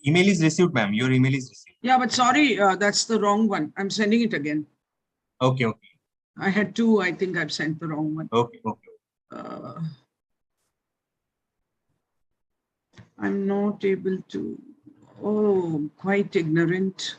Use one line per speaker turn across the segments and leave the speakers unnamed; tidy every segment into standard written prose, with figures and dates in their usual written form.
Email is received, ma'am. Your email is received.
Yeah, but sorry, that's the wrong one. I'm sending it again.
Okay, okay.
I had two. I think I've sent the wrong one.
Okay, okay.
I'm not able to. Oh, quite ignorant.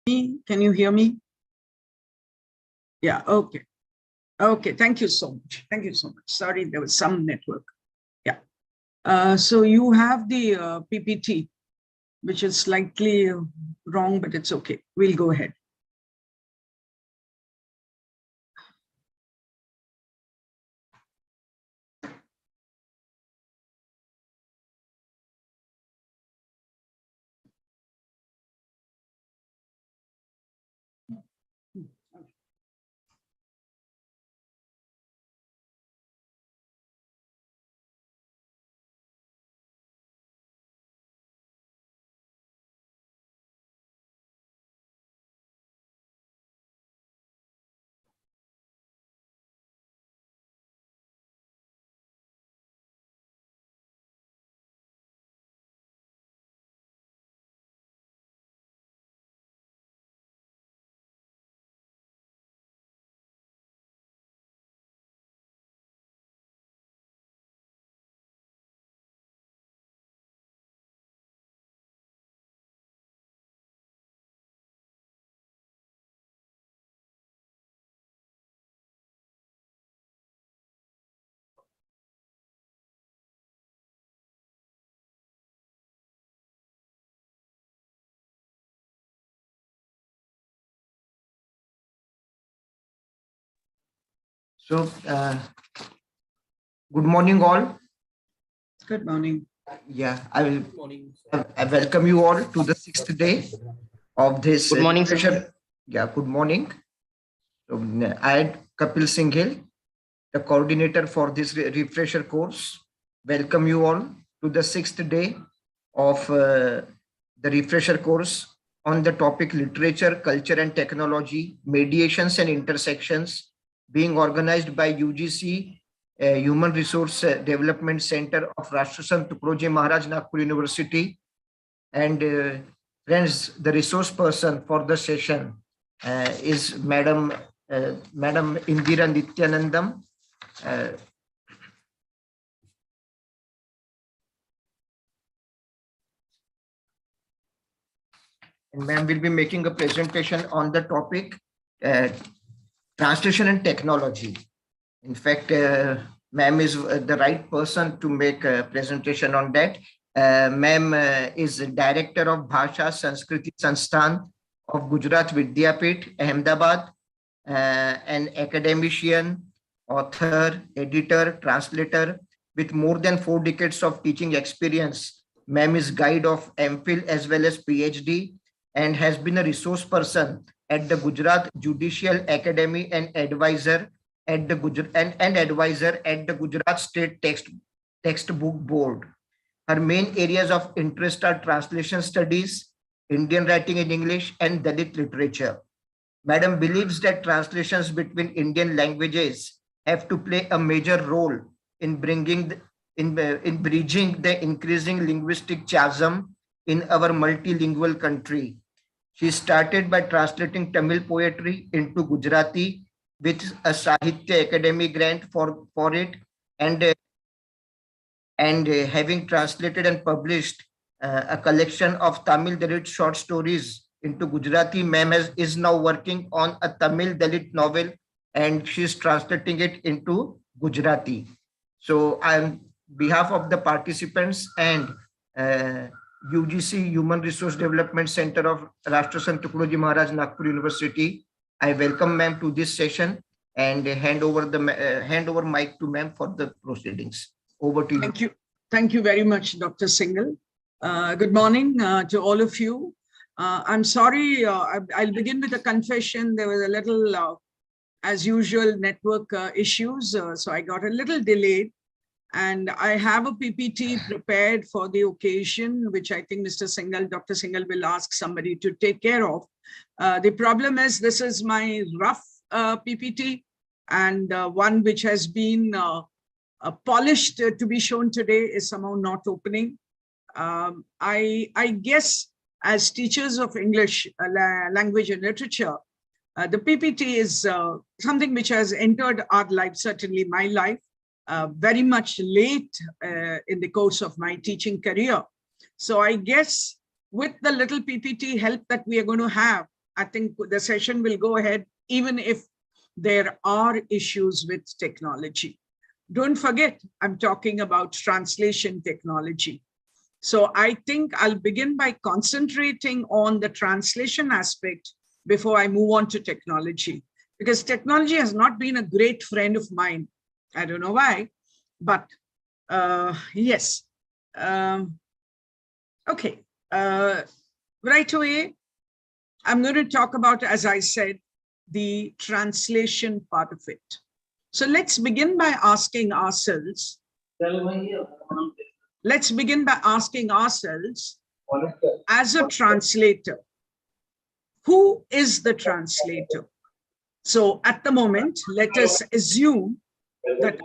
Can you hear me? Yeah, okay. Okay, thank you so much. Thank you so much. Sorry, there was some network. Yeah. So you have the PPT, which is slightly wrong, but it's okay. We'll go ahead.
So, good morning, all.
Good morning.
Yeah, I welcome you all to the 6th day of this.
Good morning,
session. Yeah, good morning. So, I am Kapil Singhel, the coordinator for this refresher course. Welcome you all to the 6th day of the refresher course on the topic literature, culture and technology, mediations and intersections, being organized by UGC Human Resource Development Center of Rashtrasan Tukaroji Maharaj Nagpur University. And friends, the resource person for the session is Madam Indira Nityanandam. And ma'am will be making a presentation on the topic translation and technology. In fact, ma'am is the right person to make a presentation on that. Ma'am is director of Bhasha Sanskriti Sansthan of Gujarat Vidyapit, Ahmedabad, an academician, author, editor, translator with more than 4 decades of teaching experience. Ma'am is guide of MPhil as well as PhD and has been a resource person at the Gujarat Judicial Academy and advisor at the Gujarat State Textbook Board. Her main areas of interest are translation studies, Indian writing in English, and Dalit literature. Madam believes that translations between Indian languages have to play a major role in bridging the increasing linguistic chasm in our multilingual country. She started by translating Tamil poetry into Gujarati with a Sahitya Academy grant for it, and having translated and published a collection of Tamil Dalit short stories into Gujarati. Ma'am is now working on a Tamil Dalit novel and she's translating it into Gujarati. So on behalf of the participants and UGC Human Resource Development Center of Rashtrasan Tukaroji Maharaj Nagpur University, I welcome ma'am to this session and hand over mic to ma'am for the proceedings. Over to you.
Thank you. Thank you very much, Dr. Singhel. Good morning to all of you. I'm sorry, I'll begin with a confession. There was a little, as usual, network issues. So I got a little delayed. And I have a PPT prepared for the occasion, which I think Dr. Singhel will ask somebody to take care of. The problem is this is my rough PPT and one which has been polished to be shown today is somehow not opening. I guess as teachers of English language and literature, the PPT is something which has entered our life, certainly my life, very much late in the course of my teaching career. So I guess with the little PPT help that we are going to have, I think the session will go ahead even if there are issues with technology. Don't forget, I'm talking about translation technology. So I think I'll begin by concentrating on the translation aspect before I move on to technology, because technology has not been a great friend of mine. I don't know why, but yes. Okay, right away, I'm going to talk about, as I said, the translation part of it. So let's begin by asking ourselves, as a translator, who is the translator? So at the moment, let us assume that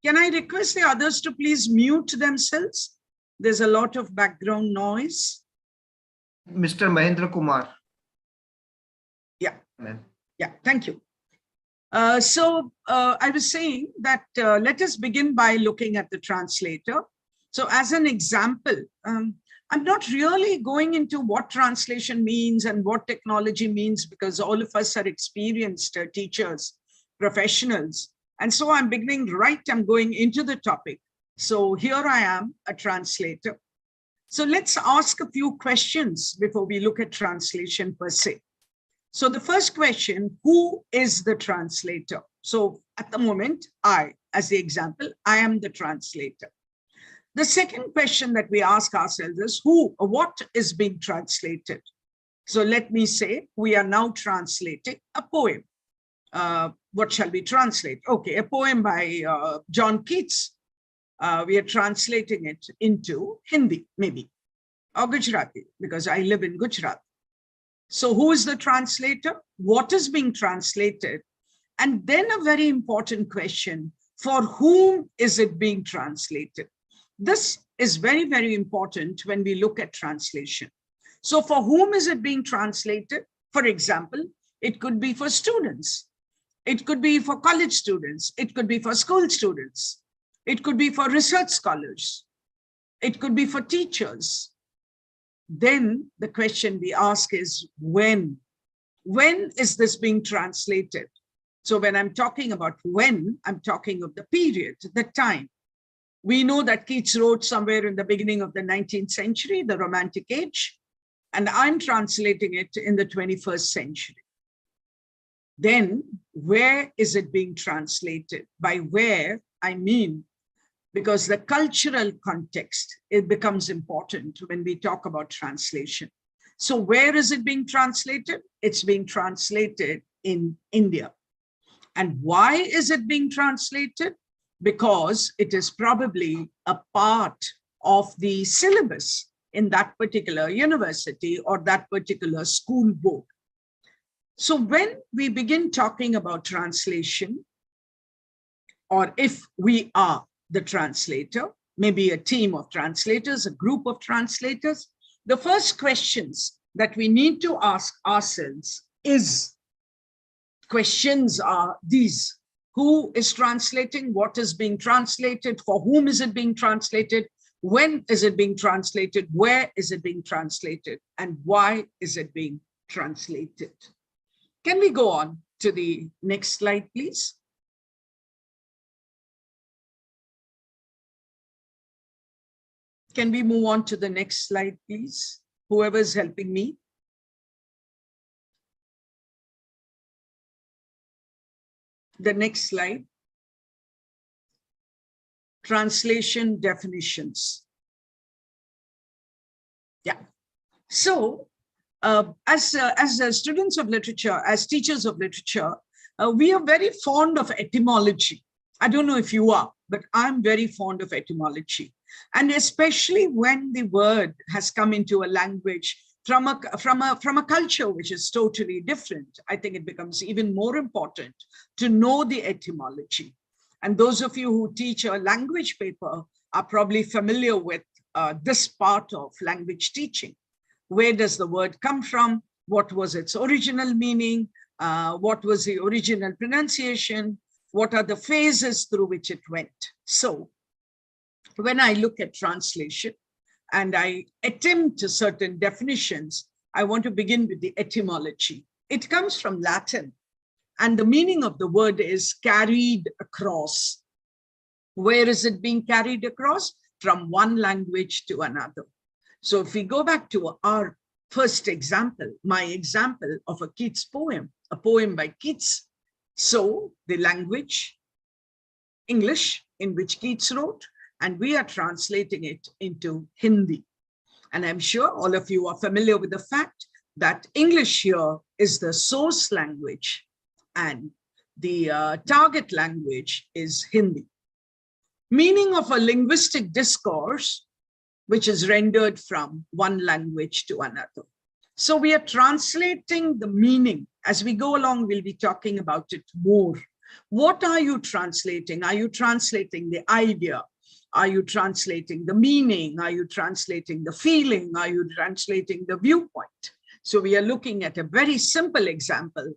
can I request the others to please mute themselves? There's a lot of background noise.
Mr. Mahendra Kumar.
Yeah. Yeah, thank you. So I was saying that let us begin by looking at the translator. So as an example, I'm not really going into what translation means and what technology means, because all of us are experienced teachers, professionals. And so I'm beginning right, I'm going into the topic. So here I am, a translator. So let's ask a few questions before we look at translation per se. So the first question, who is the translator? So at the moment, as the example, I am the translator. The second question that we ask ourselves is who or what is being translated? So let me say we are now translating a poem. What shall we translate? Okay, a poem by John Keats. We are translating it into Hindi, maybe, or Gujarati, because I live in Gujarat. So who is the translator? What is being translated? And then a very important question, for whom is it being translated? This is very, very important when we look at translation. So for whom is it being translated? For example, it could be for students. It could be for college students. It could be for school students. It could be for research scholars. It could be for teachers. Then the question we ask is when? When is this being translated? So when I'm talking about when, I'm talking of the period, the time. We know that Keats wrote somewhere in the beginning of the 19th century, the Romantic Age, and I'm translating it in the 21st century. Then where is it being translated? By where, I mean, because the cultural context, it becomes important when we talk about translation. So where is it being translated? It's being translated in India. And why is it being translated? Because it is probably a part of the syllabus in that particular university or that particular school board. So when we begin talking about translation, or if we are the translator, maybe a team of translators, a group of translators, the first questions that we need to ask ourselves are these. Who is translating? What is being translated? For whom is it being translated? When is it being translated? Where is it being translated? And why is it being translated? Can we go on to the next slide, please? Can we move on to the next slide, please? Whoever's helping me. The next slide. Translation definitions. Yeah. So as students of literature, as teachers of literature, we are very fond of etymology. I don't know if you are, but I'm very fond of etymology. And especially when the word has come into a language from a culture which is totally different, I think it becomes even more important to know the etymology. And those of you who teach a language paper are probably familiar with this part of language teaching. Where does the word come from? What was its original meaning? What was the original pronunciation? What are the phases through which it went? So when I look at translation, and I attempt to certain definitions, I want to begin with the etymology. It comes from Latin, and the meaning of the word is carried across. Where is it being carried across? From one language to another. So if we go back to our first example, my example of a Keats poem, a poem by Keats. So the language, English, in which Keats wrote, and we are translating it into Hindi. And I'm sure all of you are familiar with the fact that English here is the source language and the target language is Hindi. Meaning of a linguistic discourse, which is rendered from one language to another. So we are translating the meaning. As we go along, we'll be talking about it more. What are you translating? Are you translating the idea? Are you translating the meaning? Are you translating the feeling? Are you translating the viewpoint? So we are looking at a very simple example,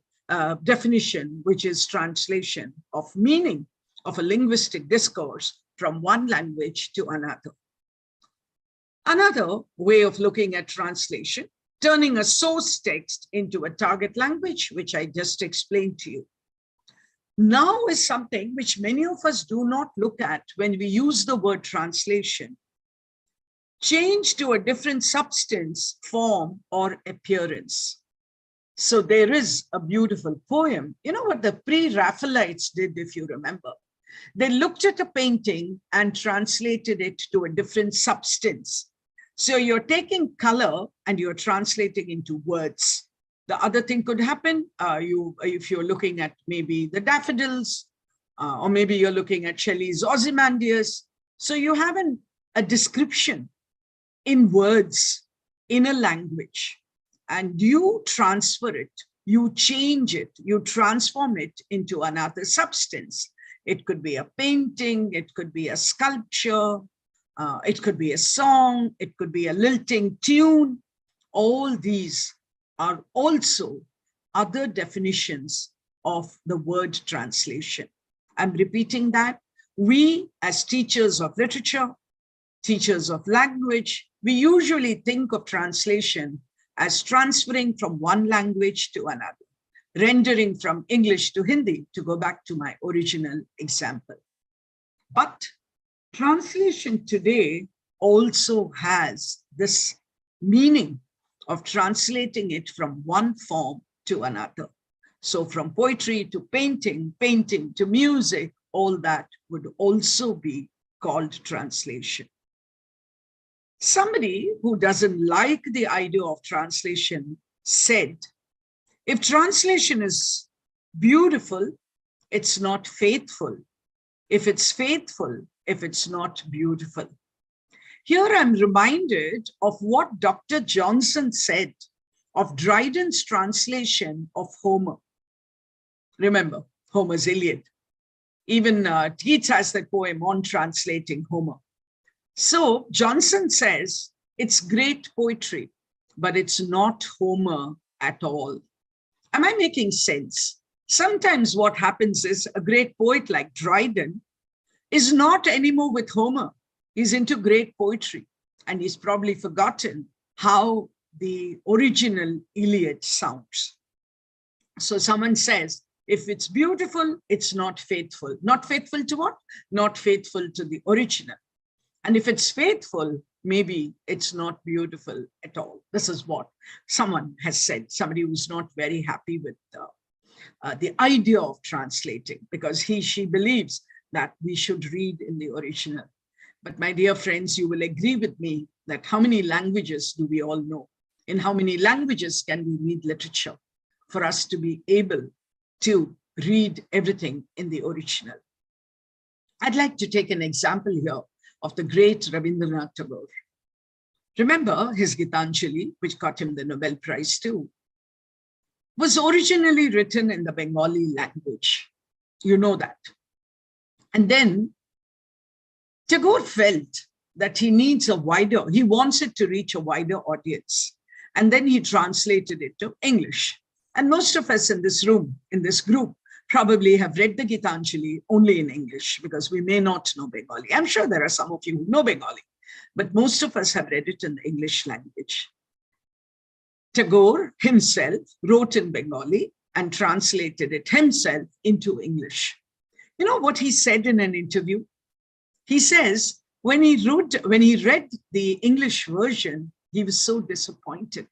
definition, which is translation of meaning of a linguistic discourse from one language to another. Another way of looking at translation, turning a source text into a target language, which I just explained to you. Now is something which many of us do not look at when we use the word translation. Change to a different substance, form, or appearance. So there is a beautiful poem. You know what the pre-Raphaelites did, if you remember? They looked at a painting and translated it to a different substance. So you're taking color and you're translating into words. The other thing could happen, if you're looking at maybe the daffodils, or maybe you're looking at Shelley's Ozymandias. So you have a description in words, in a language, and you transfer it, you change it, you transform it into another substance. It could be a painting, it could be a sculpture, it could be a song, it could be a lilting tune. All these are also other definitions of the word translation. I'm repeating that. We, as teachers of literature, teachers of language, we usually think of translation as transferring from one language to another, rendering from English to Hindi, to go back to my original example. But translation today also has this meaning of translating it from one form to another. So from poetry to painting, painting to music, all that would also be called translation. Somebody who doesn't like the idea of translation said, if translation is beautiful, it's not faithful. If it's faithful, if it's not beautiful. Here I'm reminded of what Dr. Johnson said of Dryden's translation of Homer. Remember, Homer's Iliad. Even Keats has that poem on translating Homer. So Johnson says it's great poetry, but it's not Homer at all. Am I making sense? Sometimes what happens is a great poet like Dryden is not anymore with Homer. He's into great poetry, and he's probably forgotten how the original Iliad sounds. So someone says, if it's beautiful, it's not faithful. Not faithful to what? Not faithful to the original. And if it's faithful, maybe it's not beautiful at all. This is what someone has said, somebody who's not very happy with the idea of translating, because she believes that we should read in the original. But my dear friends, you will agree with me that how many languages do we all know? In how many languages can we read literature for us to be able to read everything in the original? I'd like to take an example here of the great Rabindranath Tagore. Remember his Gitanjali, which got him the Nobel Prize too, was originally written in the Bengali language. You know that. And then Tagore felt that he wants it to reach a wider audience. And then he translated it to English. And most of us in this room, in this group, probably have read the Gitanjali only in English, because we may not know Bengali. I'm sure there are some of you who know Bengali. but most of us have read it in the English language. Tagore himself wrote in Bengali and translated it himself into English. You know what he said in an interview? He says, when he read the English version, he was so disappointed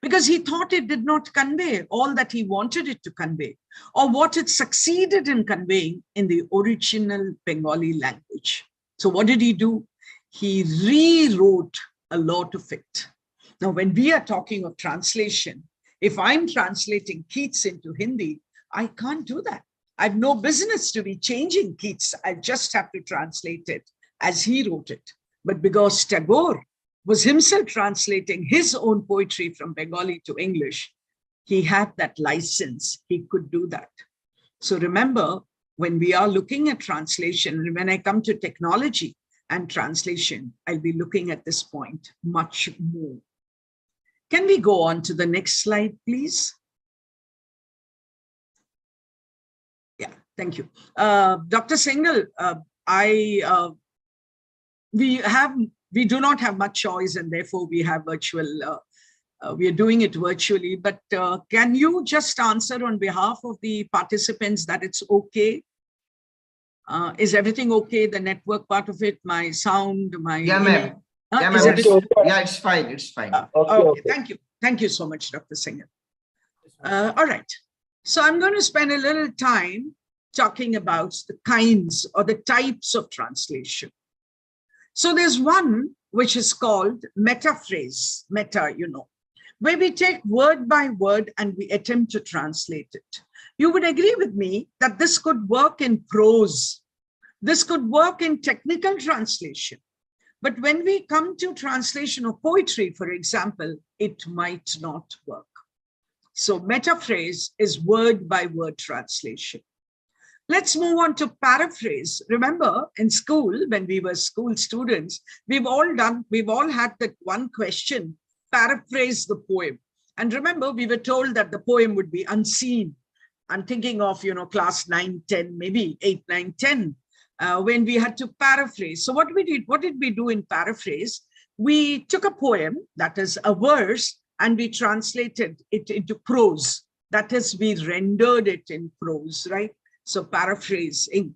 because he thought it did not convey all that he wanted it to convey or what it succeeded in conveying in the original Bengali language. So what did he do? He rewrote a lot of it. Now, when we are talking of translation, if I'm translating Keats into Hindi, I can't do that. I have no business to be changing Keats. I just have to translate it as he wrote it. But because Tagore was himself translating his own poetry from Bengali to English, he had that license. He could do that. So remember, when we are looking at translation, and when I come to technology and translation, I'll be looking at this point much more. Can we go on to the next slide, please? Yeah, thank you. Dr. Singhel, we do not have much choice, and therefore we have virtual, we are doing it virtually, but can you just answer on behalf of the participants that it's okay? Is everything okay? The network part of it, my sound, my...
Yeah, ma'am. Yeah, ma'am. It's fine. It's fine.
Okay, thank you. Thank you so much, Dr. Singhel. All right. So I'm going to spend a little time talking about the kinds or the types of translation. So there's one which is called metaphrase, where we take word by word and we attempt to translate it. You would agree with me that this could work in prose. This could work in technical translation. But when we come to translation of poetry, for example, it might not work. So metaphrase is word by word translation. Let's move on to paraphrase. Remember, in school, when we were school students, we've all had that one question, paraphrase the poem. And remember, we were told that the poem would be unseen. I'm thinking of, class 9, 10, maybe 8, 9, 10, when we had to paraphrase. So what did we do in paraphrase? We took a poem, that is a verse, and we translated it into prose. That is, we rendered it in prose, right? So paraphrasing.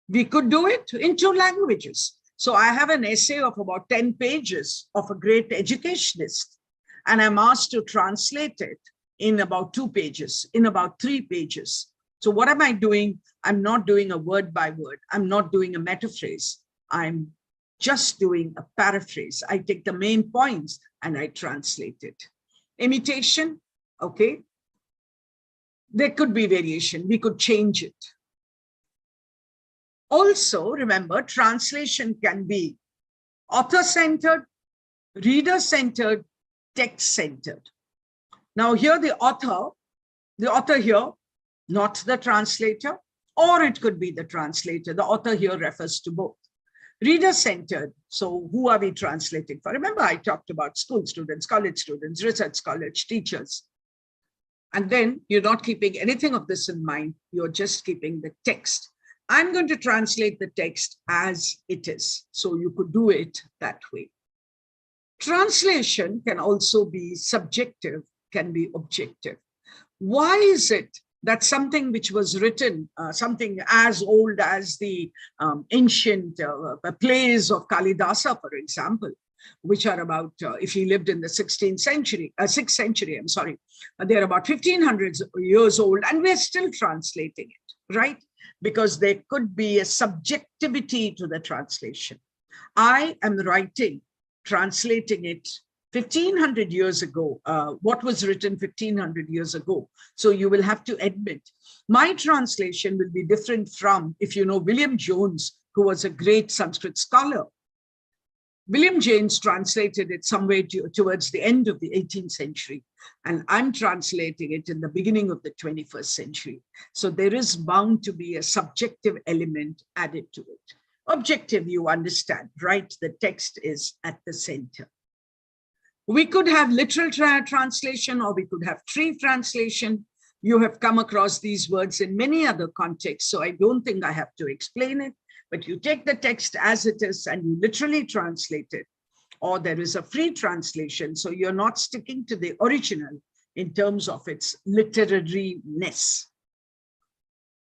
We could do it in 2 languages. So I have an essay of about 10 pages of a great educationist, and I'm asked to translate it in about 2 pages, in about 3 pages. So what am I doing? I'm not doing a word by word. I'm not doing a metaphrase. I'm just doing a paraphrase. I take the main points and I translate it. Imitation, okay. There could be variation. We could change it. Also, remember, translation can be author-centered, reader-centered, text-centered. Now here the author here, not the translator, or it could be the translator. The author here refers to both. Reader-centered, so who are we translating for? Remember, I talked about school students, college students, research college, teachers. And then you're not keeping anything of this in mind. You're just keeping the text. I'm going to translate the text as it is. So you could do it that way. Translation can also be subjective, can be objective. Why is it that something which was written, something as old as the ancient plays of Kalidasa, for example, which are about, if he lived in the 6th century, they're about 1500 years old, and we're still translating it, right? Because there could be a subjectivity to the translation. I am translating it 1500 years ago, what was written 1500 years ago. So you will have to admit, my translation will be different from, if you know William Jones, who was a great Sanskrit scholar. William James translated it somewhere towards the end of the 18th century, and I'm translating it in the beginning of the 21st century. So there is bound to be a subjective element added to it. Objective, you understand, right? The text is at the center. We could have literal translation, or we could have tree translation. You have come across these words in many other contexts, so I don't think I have to explain it. but you take the text as it is and you literally translate it, or there is a free translation, so you're not sticking to the original in terms of its literariness.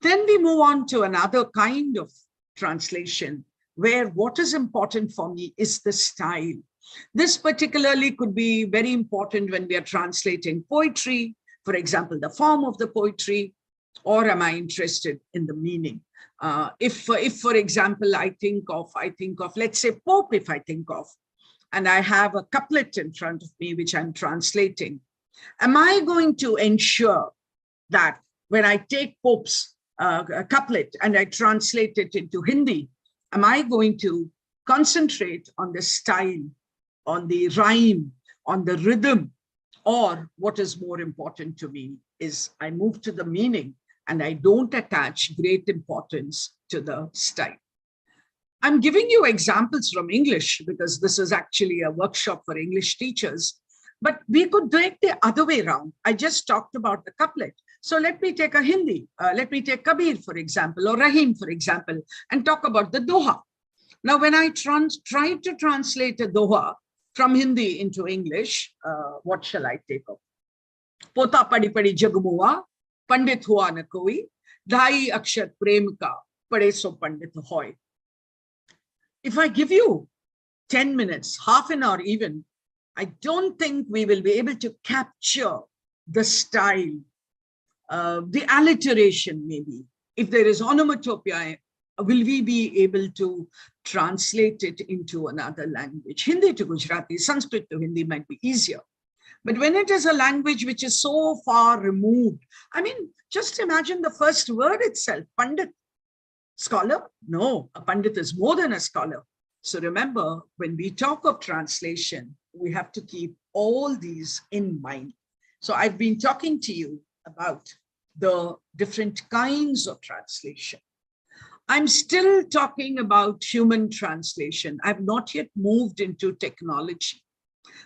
Then we move on to another kind of translation, where what is important for me is the style. This particularly could be very important when we are translating poetry, for example, the form of the poetry, or am I interested in the meaning? If for example, I think of, let's say Pope, if I think of, and I have a couplet in front of me, which I'm translating, am I going to ensure that when I take Pope's couplet and I translate it into Hindi, am I going to concentrate on the style, on the rhyme, on the rhythm, or what is more important to me is I move to the meaning and I don't attach great importance to the style. I'm giving you examples from English because this is actually a workshop for English teachers, but we could do it the other way around. I just talked about the couplet. So let me take a Hindi, let me take Kabir, for example, or Rahim, for example, and talk about the Doha. Now, when I try to translate a Doha from Hindi into English, what shall I take up? Pota padi padi jagmuwa, pandit hua na koi, dhai akshat prem ka, pade so pandit hoy. If I give you 10 minutes, half an hour even, I don't think we will be able to capture the style, the alliteration maybe. If there is onomatopoeia, will we be able to translate it into another language? Hindi to Gujarati, Sanskrit to Hindi might be easier. But when it is a language which is so far removed, I mean, just imagine the first word itself, Pandit. Scholar? No, a Pandit is more than a scholar. So remember, when we talk of translation, we have to keep all these in mind. So I've been talking to you about the different kinds of translation. I'm still talking about human translation. I've not yet moved into technology.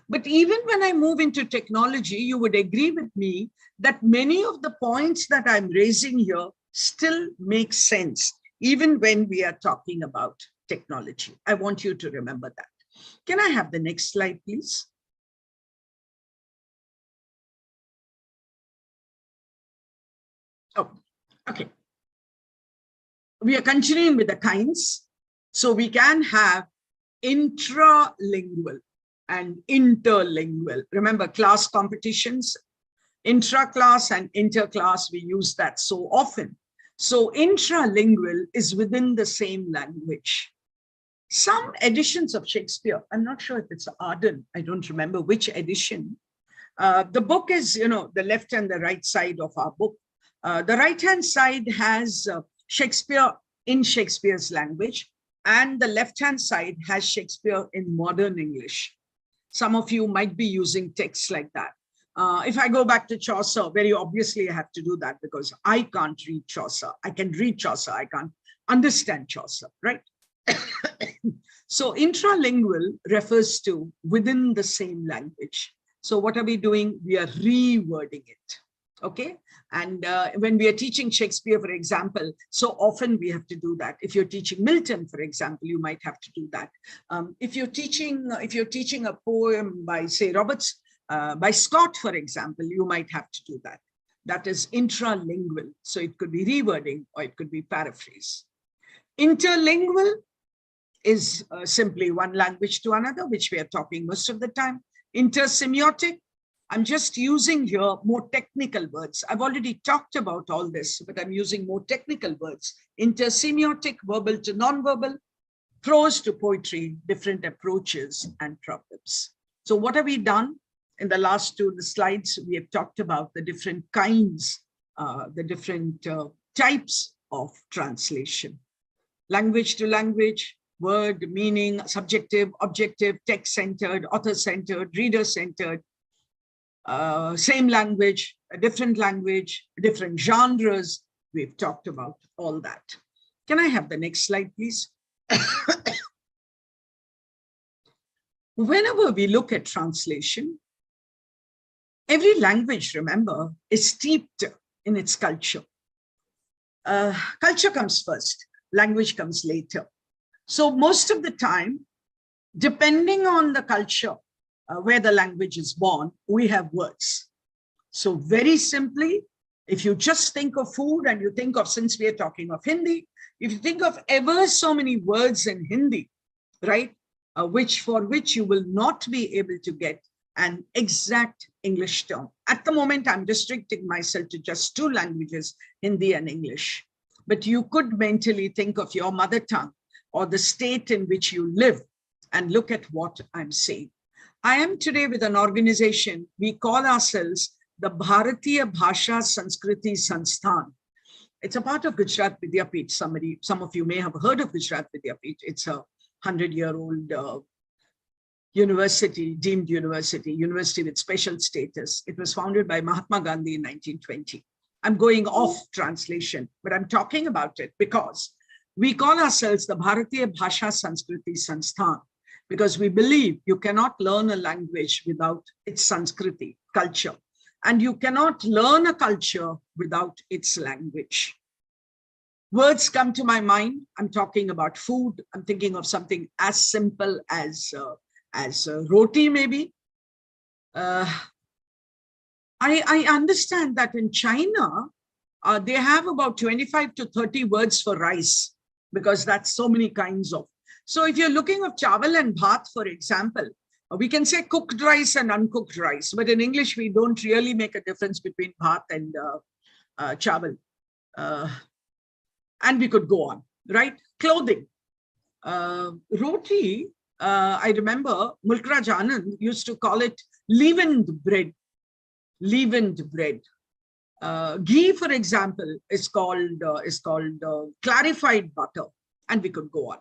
But even when I move into technology, you would agree with me that many of the points that I'm raising here still make sense, even when we are talking about technology. I want you to remember that. Can I have the next slide, please? Oh, okay. We are continuing with the kinds. So we can have intralingual and interlingual. Remember class competitions, intra-class and inter-class, we use that so often. So intralingual is within the same language. Some editions of Shakespeare, I'm not sure if it's Arden, I don't remember which edition. The book is, the left and the right side of our book. The right-hand side has Shakespeare in Shakespeare's language, and the left-hand side has Shakespeare in modern English. Some of you might be using texts like that. If I go back to Chaucer, very obviously I have to do that because I can't read Chaucer. I can read Chaucer, I can't understand Chaucer, right? So intralingual refers to within the same language. So what are we doing? We are rewording it, okay? And when we are teaching Shakespeare, for example, so often we have to do that. If you're teaching Milton, for example, you might have to do that. If you're teaching a poem by, say, by Scott, for example, you might have to do that. That is intralingual. So it could be rewording or it could be paraphrase. Interlingual is simply one language to another, which we are talking most of the time. Intersemiotic, I'm just using here more technical words. I've already talked about all this, but I'm using more technical words. Intersemiotic, verbal to non-verbal, prose to poetry, different approaches and problems. So what have we done? In the last two slides, we have talked about the different kinds, the different types of translation. Language to language, word, meaning, subjective, objective, text-centered, author-centered, reader-centered, same language, different genres. We've talked about all that. Can I have the next slide, please? Whenever we look at translation, every language, remember, is steeped in its culture. Culture comes first. language comes later. So most of the time, depending on the culture where the language is born, we have words. So very simply, if you just think of food and you think of, since we are talking of Hindi, if you think of ever so many words in Hindi, right, for which you will not be able to get an exact English term. At the moment, I'm restricting myself to just two languages, Hindi and English. But you could mentally think of your mother tongue or the state in which you live and look at what I'm saying. I am today with an organization, we call ourselves the Bharatiya Bhasha Sanskriti Sansthan. It's a part of Gujarat Vidyapith. Some of you may have heard of Gujarat Vidyapith. It's a 100-year-old university, deemed university with special status. It was founded by Mahatma Gandhi in 1920. I'm going off translation, but I'm talking about it because we call ourselves the Bharatiya Bhasha Sanskriti Sansthan, because we believe you cannot learn a language without its Sanskriti, culture. And you cannot learn a culture without its language. Words come to my mind. I'm talking about food. I'm thinking of something as simple as roti, maybe. I understand that in China, they have about 25 to 30 words for rice, because that's so many kinds of. So if you're looking of chawal and bhat, for example, we can say cooked rice and uncooked rice, but in English, we don't really make a difference between bhat and chawal. And we could go on, right? Clothing. Roti, I remember Mulk Raj Anand used to call it leavened bread. Leavened bread. Ghee, for example, is called clarified butter, and we could go on.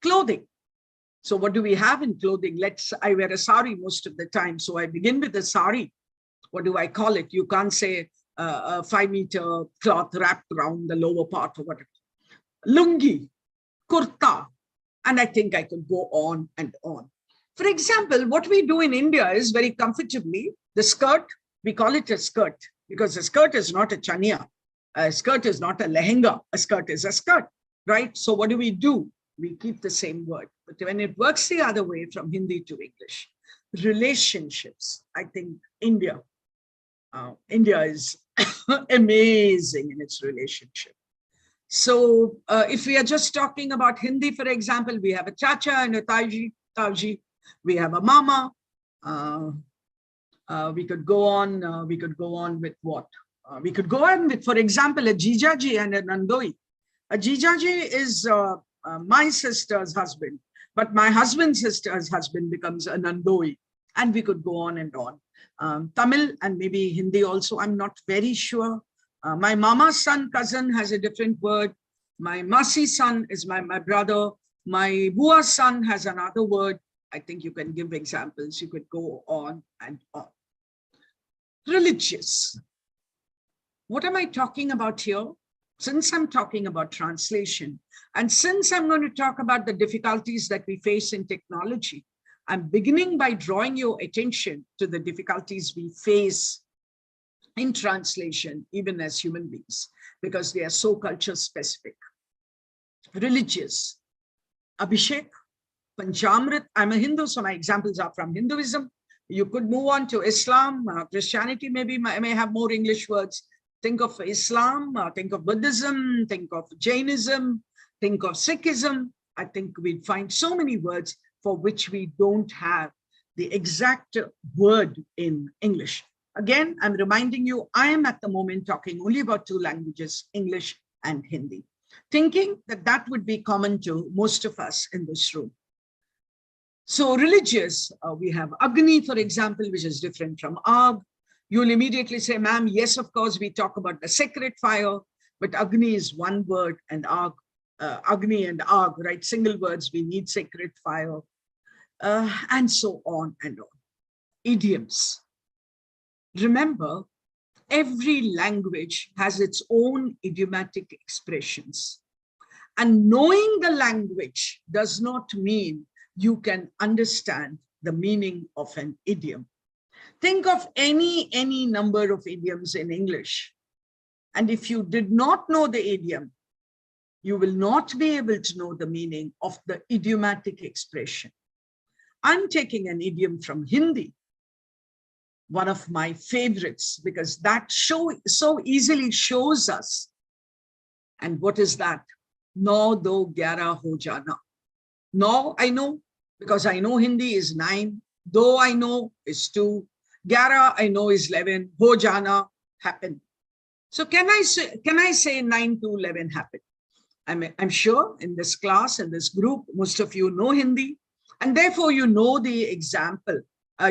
Clothing. So what do we have in clothing? I wear a sari most of the time. So I begin with the sari. What do I call it? You can't say a 5-meter cloth wrapped around the lower part or whatever. Lungi, kurta, and I think I could go on and on. For example, what we do in India is very comfortably, the skirt, we call it a skirt because a skirt is not a chania. A skirt is not a lehenga. A skirt is a skirt, right? So what do? We keep the same word. But when it works the other way from Hindi to English, relationships, I think India is amazing in its relationship. So if we are just talking about Hindi, for example, we have a chacha and a tauji. We have a mama. We could go on. We could go on with what? We could go on with, for example, a jijaji and a nandoi. A jijaji is my sister's husband, but my husband's sister's husband becomes a nandoi, and we could go on and on. Tamil and maybe Hindi also, I'm not very sure. My mama's son, cousin has a different word. My masi's son is my brother. My bua's son has another word. I think you can give examples. You could go on and on. Religious. What am I talking about here? Since I'm talking about translation, and since I'm going to talk about the difficulties that we face in technology, I'm beginning by drawing your attention to the difficulties we face in translation, even as human beings, because they are so culture specific. Religious. Abhishek, Panchamrit. I'm a Hindu, so my examples are from Hinduism. You could move on to Islam. Christianity maybe may have more English words. Think of Islam, think of Buddhism, think of Jainism, think of Sikhism. I think we'd find so many words for which we don't have the exact word in English. Again, I'm reminding you, I am at the moment talking only about two languages, English and Hindi, thinking that that would be common to most of us in this room. So religious, we have Agni, for example, which is different from Ag. You'll immediately say, ma'am, yes, of course, we talk about the sacred fire, but Agni is one word, and Ag, Agni and Ag, right? Single words, we need sacred fire, and so on and on. Idioms. Remember, every language has its own idiomatic expressions. And knowing the language does not mean you can understand the meaning of an idiom. Think of any number of idioms in English. And if you did not know the idiom, you will not be able to know the meaning of the idiomatic expression. I'm taking an idiom from Hindi, one of my favorites, because that so easily shows us. And what is that? No do gyara ho jana. No, I know, because I know Hindi is 9. Do I know is 2. Gyara I know is 11. Ho jana, happen. So can I say 9 to 11 happen? I'm sure in this class, in this group, most of you know Hindi, and therefore you know the example,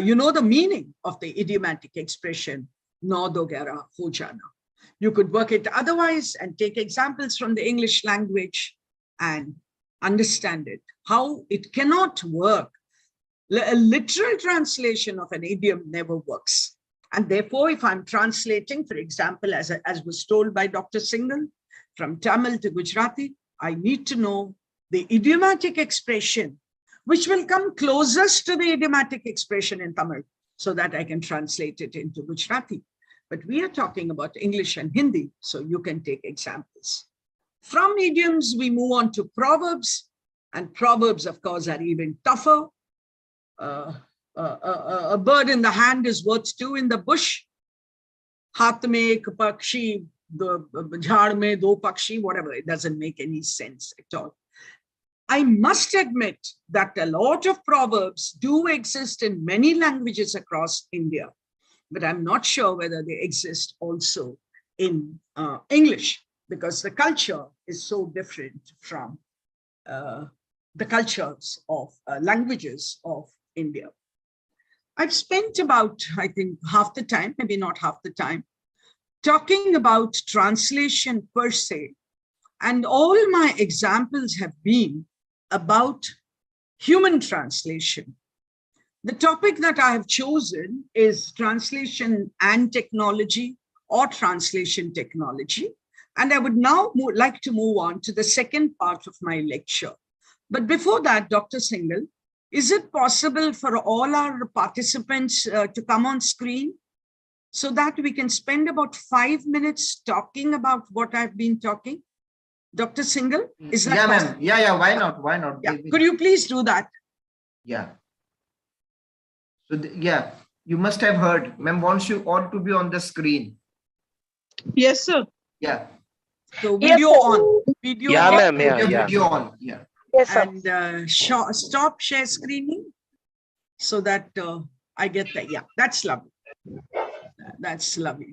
you know the meaning of the idiomatic expression, no do gyara ho jana. You could work it otherwise and take examples from the English language and understand it, how it cannot work. A literal translation of an idiom never works. And therefore, if I'm translating, for example, as was told by Dr. Singhel, from Tamil to Gujarati, I need to know the idiomatic expression, which will come closest to the idiomatic expression in Tamil, so that I can translate it into Gujarati. But we are talking about English and Hindi, so you can take examples. From idioms, we move on to proverbs, and proverbs, of course, are even tougher. A bird in the hand is worth 2 in the bush. Haath mein ek pakshi, the jhaad mein do pakshi, whatever. It doesn't make any sense at all. I must admit that a lot of proverbs do exist in many languages across India, but I'm not sure whether they exist also in English, because the culture is so different from the cultures of languages of India. I've spent about, I think, half the time, maybe not half the time, talking about translation per se. And all my examples have been about human translation. The topic that I have chosen is translation and technology, or translation technology. And I would now like to move on to the second part of my lecture. But before that, Dr. Singhel, is it possible for all our participants to come on screen so that we can spend about 5 minutes talking about what I've been talking? Dr. Singhel, is that possible?
Ma'am. Yeah, why not? Why not?
Yeah. Could you please do that?
Yeah. So, yeah, you must have heard. Ma'am wants you all to be on the screen.
Yes, sir.
Yeah.
So video on. Video
Yeah,
on.
ma'am. Yeah,
The
yeah.
video on. Yeah.
Yes, sir.
And stop share screening so that I get that. Yeah, that's lovely. That's lovely.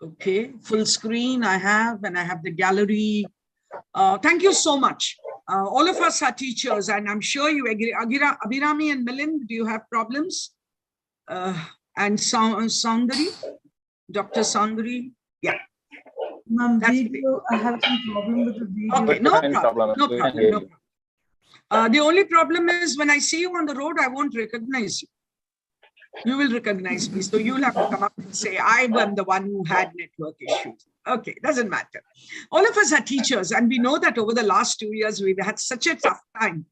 Okay, full screen I have, and I have the gallery. Thank you so much. All of us are teachers, and I'm sure you agree. Abhirami and Milind, do you have problems? And Saundari, Dr. Saundari? Yeah.
Ma'am,
That's
video, I have some problem with the video.
Okay, no problem. No problem. No problem. The only problem is when I see you on the road, I won't recognize you. You will recognize me. So you'll have to come up and say, I am the one who had network issues. Okay, doesn't matter. All of us are teachers, and we know that over the last 2 years, we've had such a tough time.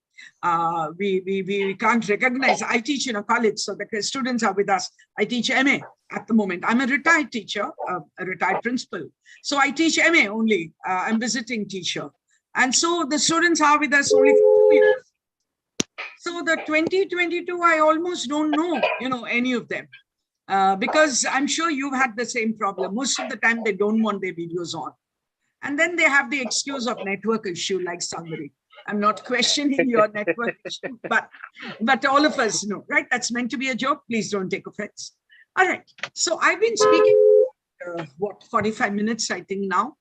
We can't recognize. I teach in a college, so the students are with us. I teach MA at the moment. I'm a retired teacher, a retired principal. So I teach MA only. I'm visiting teacher. And so the students are with us only for 2 years. So the 2022, I almost don't know, any of them. Because I'm sure you've had the same problem. Most of the time, they don't want their videos on. And then they have the excuse of network issue, like somebody. I'm not questioning your network issue, but all of us know, right? That's meant to be a joke. Please don't take offense. All right. So I've been speaking, 45 minutes, I think now.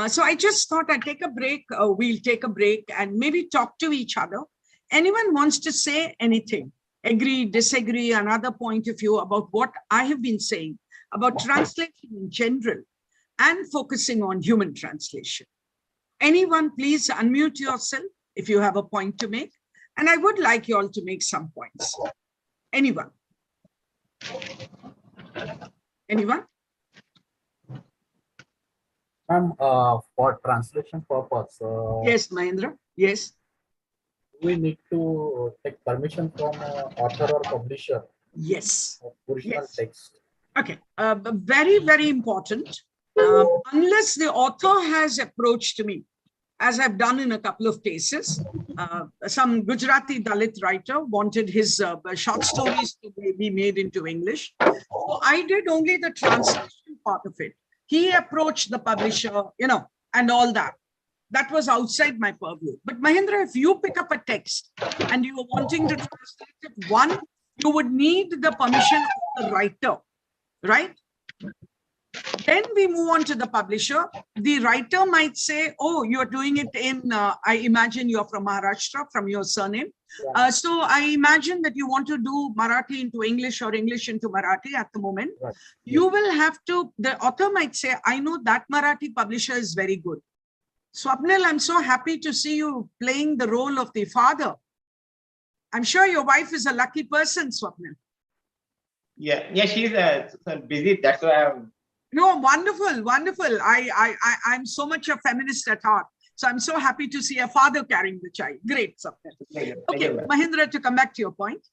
So I just thought I'd take a break. We'll take a break and maybe talk to each other. Anyone wants to say anything, agree, disagree, another point of view about what I have been saying about translation in general and focusing on human translation. Anyone, please unmute yourself if you have a point to make. And I would like you all to make some points. Anyone? Anyone?
Ma'am, for translation purpose,
Yes, Mahendra. Yes.
we need to take permission from author or publisher
Yes.
of original
Yes.
text.
Okay. Very, very important. Unless the author has approached me, as I've done in a couple of cases, some Gujarati Dalit writer wanted his short stories to be made into English. So I did only the translation part of it. He approached the publisher, and all that. That was outside my purview. But Mahendra, if you pick up a text and you are wanting to translate it, one, you would need the permission of the writer, right? Then we move on to the publisher. The writer might say, oh, you're doing it in, I imagine you're from Maharashtra, from your surname. So I imagine that you want to do Marathi into English or English into Marathi at the moment.
Right.
You will have to, the author might say, I know that Marathi publisher is very good. Swapnil, I'm so happy to see you playing the role of the father. I'm sure your wife is a lucky person, Swapnil.
Yeah, she's so busy. That's why I'm.
No, wonderful, wonderful. I'm so much a feminist at heart. So I'm so happy to see a father carrying the child. Great, Swapnil. Okay, Mahendra, to come back to your point.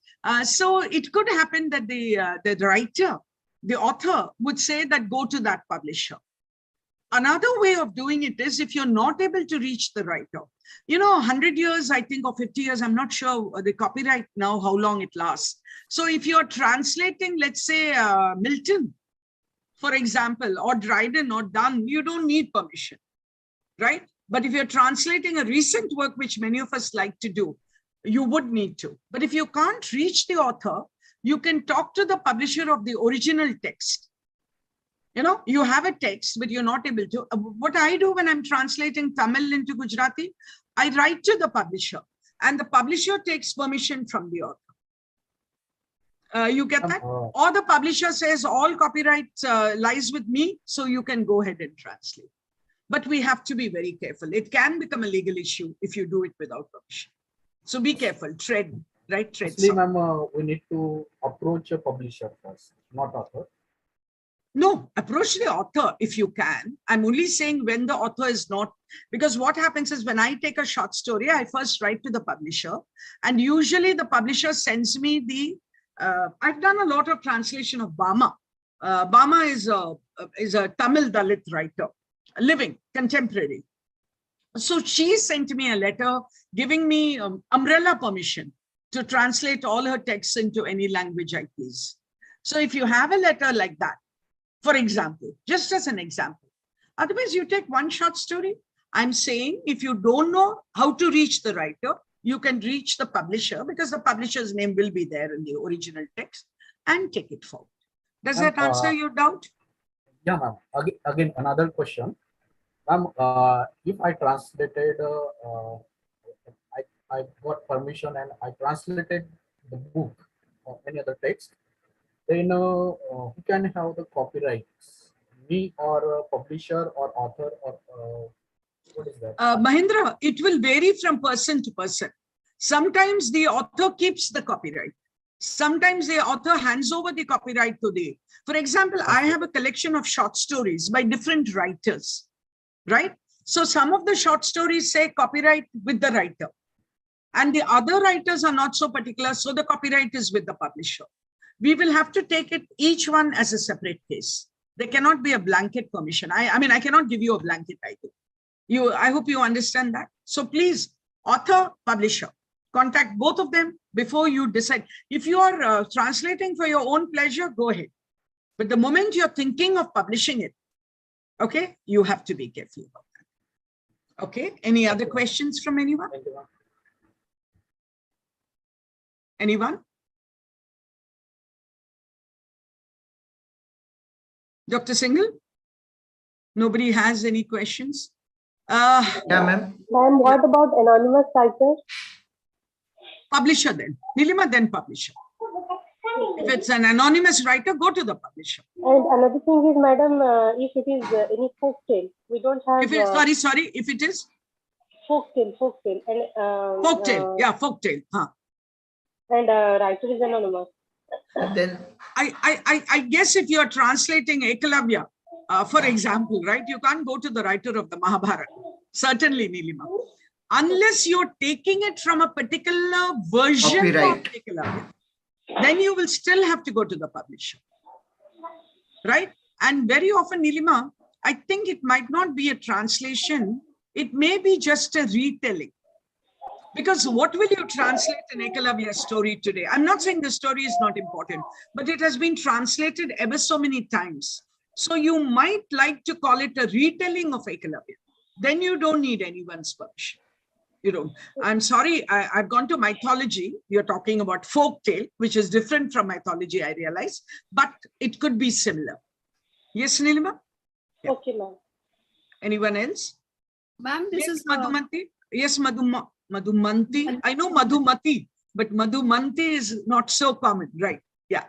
So it could happen that the writer, the author would say that go to that publisher. Another way of doing it is if you're not able to reach the writer, 100 years, I think, or 50 years, I'm not sure the copyright now, how long it lasts. So if you're translating, let's say, Milton, for example, or Dryden or Donne, you don't need permission, right? But if you're translating a recent work, which many of us like to do, you would need to. But if you can't reach the author, you can talk to the publisher of the original text. You have a text, but you're not able to. What I do when I'm translating Tamil into Gujarati, I write to the publisher, and the publisher takes permission from the author. You get that? Or the publisher says all copyright lies with me, so you can go ahead and translate. But we have to be very careful. It can become a legal issue if you do it without permission. So be careful. Tread, right? Tread.
We need to approach a publisher first, not author.
No, approach the author if you can. I'm only saying when the author is not, because what happens is when I take a short story, I first write to the publisher, and usually the publisher sends me the, I've done a lot of translation of Bama. Bama is a Tamil Dalit writer, living, contemporary. So she sent me a letter giving me umbrella permission to translate all her texts into any language I please. So if you have a letter like that, for example, just as an example, otherwise you take one short story. I'm saying if you don't know how to reach the writer, you can reach the publisher because the publisher's name will be there in the original text and take it forward. Does that answer your doubt?
Yeah, ma'am. Again, another question. Ma'am, if I translated, I got permission and I translated the book or any other text, then who can have the copyrights? Me or a publisher or author or what is that?
Mahendra, it will vary from person to person. Sometimes the author keeps the copyright. Sometimes the author hands over the copyright to the, for example, I have a collection of short stories by different writers, right? So some of the short stories say copyright with the writer and the other writers are not so particular. So the copyright is with the publisher. We will have to take it each one as a separate case. There cannot be a blanket permission. I mean, I cannot give you a blanket title. I hope you understand that. So please, author, publisher, contact both of them before you decide. If you are translating for your own pleasure, go ahead. But the moment you're thinking of publishing it, okay, you have to be careful about that. Okay, any other questions from anyone? Anyone? Dr. Singhel? Nobody has any questions?
Yeah, ma'am.
Ma'am, what about anonymous writers?
Publisher then. Nilima, then publisher. If it's an anonymous writer, go to the publisher.
And another thing is, madam, if it is any folk tale, we don't have.
If it, sorry, if it is?
Folk tale. And,
folk tale, yeah, folk tale. Huh.
And writer is anonymous.
And then
I guess if you're translating Ekalavya, for example, right, you can't go to the writer of the Mahabharata. Certainly, Nilima. Unless you're taking it from a particular version
copyright
of Ekalavya, then you will still have to go to the publisher. Right? And very often, Nilima, I think it might not be a translation. It may be just a retelling. Because what will you translate an Ekalavya story today? I'm not saying the story is not important, but it has been translated ever so many times. So you might like to call it a retelling of Ekalavya. Then you don't need anyone's permission. You don't. I'm sorry, I've gone to mythology. You're talking about folk tale, which is different from mythology, I realize, but it could be similar. Yes, Nilima? Yeah.
Okay, ma'am.
Anyone else?
Ma'am, this
Yes,
is
Madhumanti. Yes, Madhumanti. I know Madhumati, but Madhumanti is not so common, right? Yeah.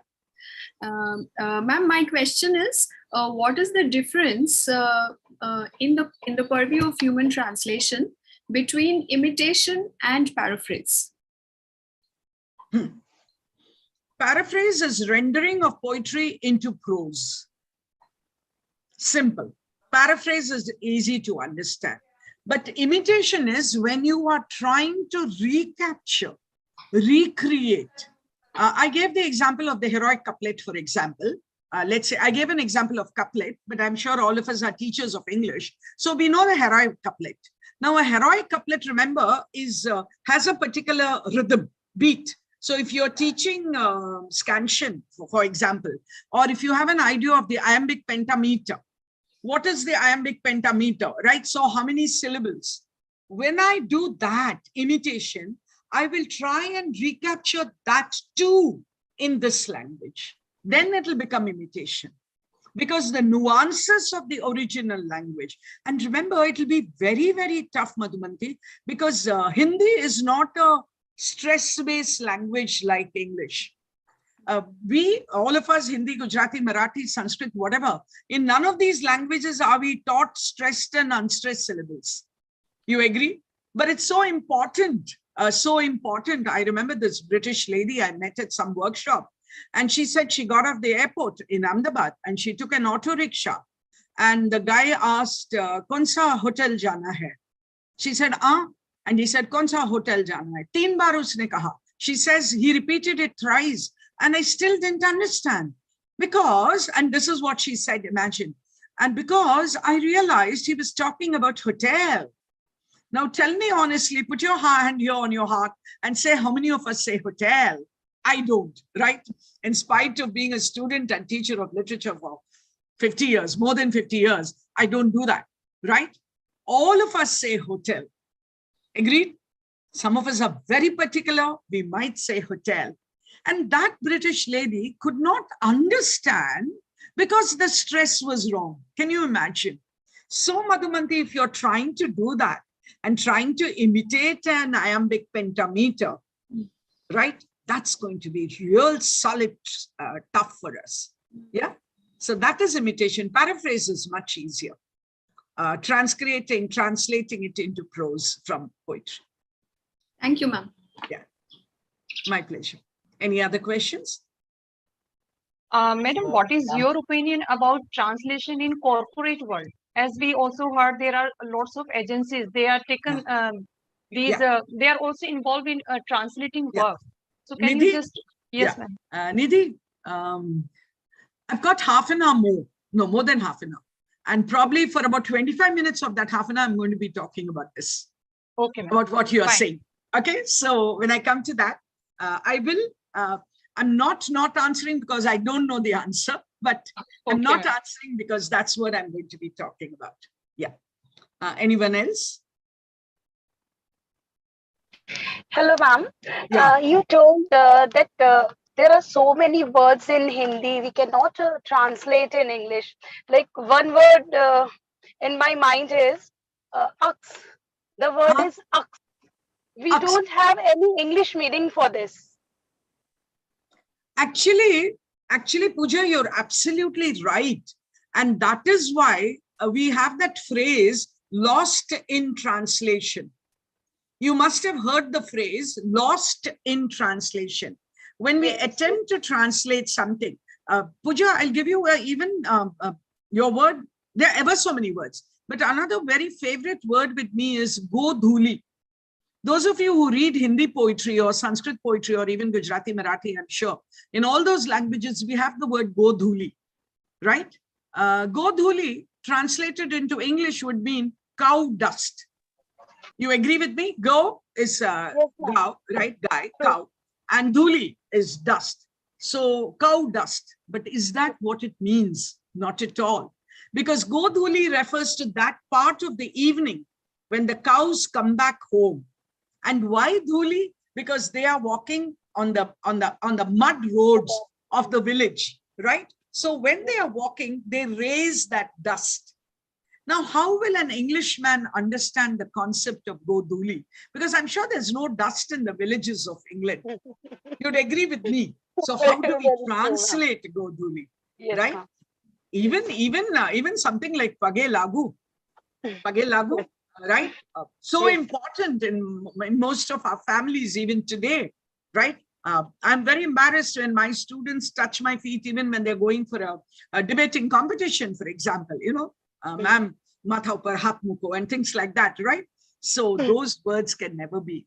ma'am, my question is, what is the difference in the purview of human translation between imitation and paraphrase?
Paraphrase is rendering of poetry into prose. Simple. Paraphrase is easy to understand. But imitation is when you are trying to recapture, recreate. I gave the example of the heroic couplet, for example. Let's say I gave an example of couplet, but I'm sure all of us are teachers of English. So we know the heroic couplet. Now a heroic couplet, remember, has a particular rhythm, beat. So if you're teaching scansion, for example, or if you have an idea of the iambic pentameter, what is the iambic pentameter, right? So how many syllables? When I do that imitation, I will try and recapture that too in this language. Then it will become imitation, because the nuances of the original language. And remember, it will be very, very tough, Madhumanti, because Hindi is not a stress-based language like English. All of us, Hindi, Gujarati, Marathi, Sanskrit, whatever, in none of these languages are we taught stressed and unstressed syllables. You agree? But it's so important, so important. I remember this British lady I met at some workshop, and she said she got off the airport in Ahmedabad and she took an auto rickshaw. And the guy asked, "Kaun-sa hotel jana hai?" She said, "Ah." And he said, "Kaun-sa hotel jana hai?" 3 baar usne kaha. She says, he repeated it thrice. And I still didn't understand because, and this is what she said, imagine. And because I realized he was talking about hotel. Now tell me honestly, put your hand here on your heart and say, how many of us say hotel? I don't, right? In spite of being a student and teacher of literature for 50 years, more than 50 years, I don't do that, right? All of us say hotel. Agreed? Some of us are very particular. We might say hotel. And that British lady could not understand because the stress was wrong. Can you imagine? So Madhumanti, if you're trying to do that and trying to imitate an iambic pentameter, right? That's going to be real solid, tough for us. Yeah. So that is imitation. Paraphrase is much easier. Translating it into prose from poetry.
Thank you, ma'am.
Yeah. My pleasure. Any other questions?
Madam, what is your opinion about translation in corporate world? As we also heard, there are lots of agencies. They are taken they are also involved in translating work. So can
Nidhi?
you just yes, ma'am.
Nidhi, I've got half an hour more. No, more than half an hour. And probably for about 25 minutes of that half an hour, I'm going to be talking about this.
Okay, ma'am.
About what you are
Fine.
saying. Okay, so when I come to that, I will. I'm not answering because I don't know the answer, but I'm not answering because that's what I'm going to be talking about. Yeah. Anyone else?
Hello, ma'am.
Yeah.
You told that there are so many words in Hindi we cannot translate in English. Like one word in my mind is ux. The word is ux. We
Ux.
don't have any English meaning for this.
Actually, Pooja, you're absolutely right. And that is why we have that phrase, lost in translation. You must have heard the phrase, lost in translation. When we attempt to translate something, Pooja, I'll give you even your word. There are ever so many words. But another very favorite word with me is godhuli. Those of you who read Hindi poetry or Sanskrit poetry or even Gujarati, Marathi, I'm sure, in all those languages, we have the word godhuli, right? Godhuli translated into English would mean cow dust. You agree with me? Go is cow, right? Guy, cow. And dhuli is dust. So cow dust. But is that what it means? Not at all. Because Godhuli refers to that part of the evening when the cows come back home. And why dhuli? Because they are walking on the mud roads of the village, right? So when they are walking, they raise that dust. Now, how will an Englishman understand the concept of Godhuli? Because I'm sure there's no dust in the villages of England. You'd agree with me. So how do we translate Godhuli, right? Even something like Page Lagu, right? So important in most of our families even today, right? I'm very embarrassed when my students touch my feet, even when they're going for a debating competition, for example, ma'am, matha upar hat muko, and things like that, right? So those words can never be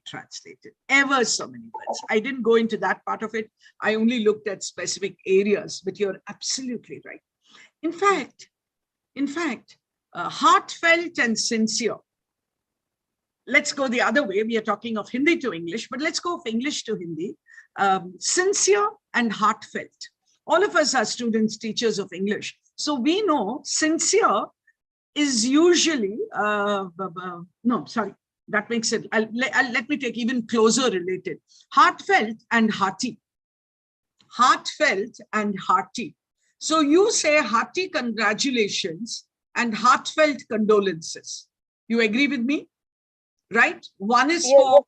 translated. Ever so many words. I didn't go into that part of it. I only looked at specific areas, but you're absolutely right. In fact, heartfelt and sincere. Let's go the other way. We are talking of Hindi to English, but let's go of English to Hindi. Sincere and heartfelt. All of us are students, teachers of English. So we know sincere is usually, no, sorry, that makes it, let me take even closer related. Heartfelt and hearty. Heartfelt and hearty. So you say hearty congratulations and heartfelt condolences. You agree with me? Right? One is for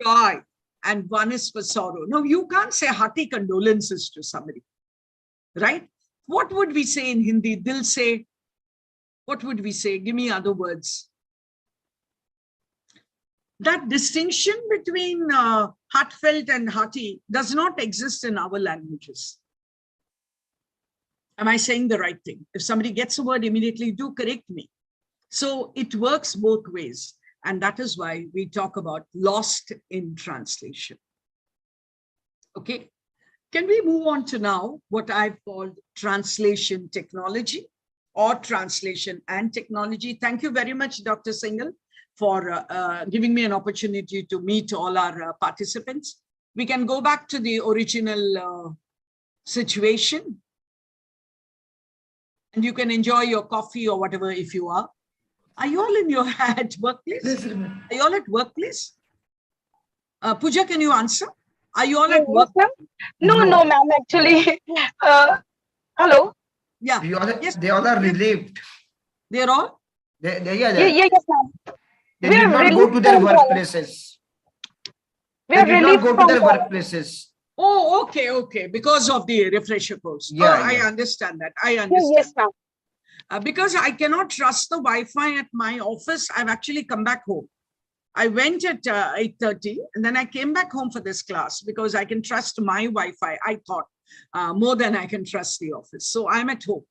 joy and one is for sorrow. No, you can't say hearty condolences to somebody, right? What would we say in Hindi? Dil se, what would we say? Give me other words. That distinction between heartfelt and hearty does not exist in our languages. Am I saying the right thing? If somebody gets a word, immediately do correct me. So it works both ways. And that is why we talk about lost in translation. Okay. Can we move on to now what I've called translation technology or translation and technology? Thank you very much, Dr. Singhel, for giving me an opportunity to meet all our participants. We can go back to the original situation. And you can enjoy your coffee or whatever if you are. Are you all in your at workplace? Yes, are you all at workplace? Pooja, can you answer? Are you all at work?
No, ma'am, actually. Hello?
Yeah.
Yes. They all are relieved.
They're all?
Yes, ma'am.
They did not go to their workplaces. They did not go to their workplaces.
Oh, okay. Because of the refresher course.
Yeah,
I understand that. I understand.
Yes, ma'am.
Because I cannot trust the Wi-Fi at my office, I've actually come back home. I went at 8:30 and then I came back home for this class because I can trust my Wi-Fi, I thought, more than I can trust the office. So I'm at home.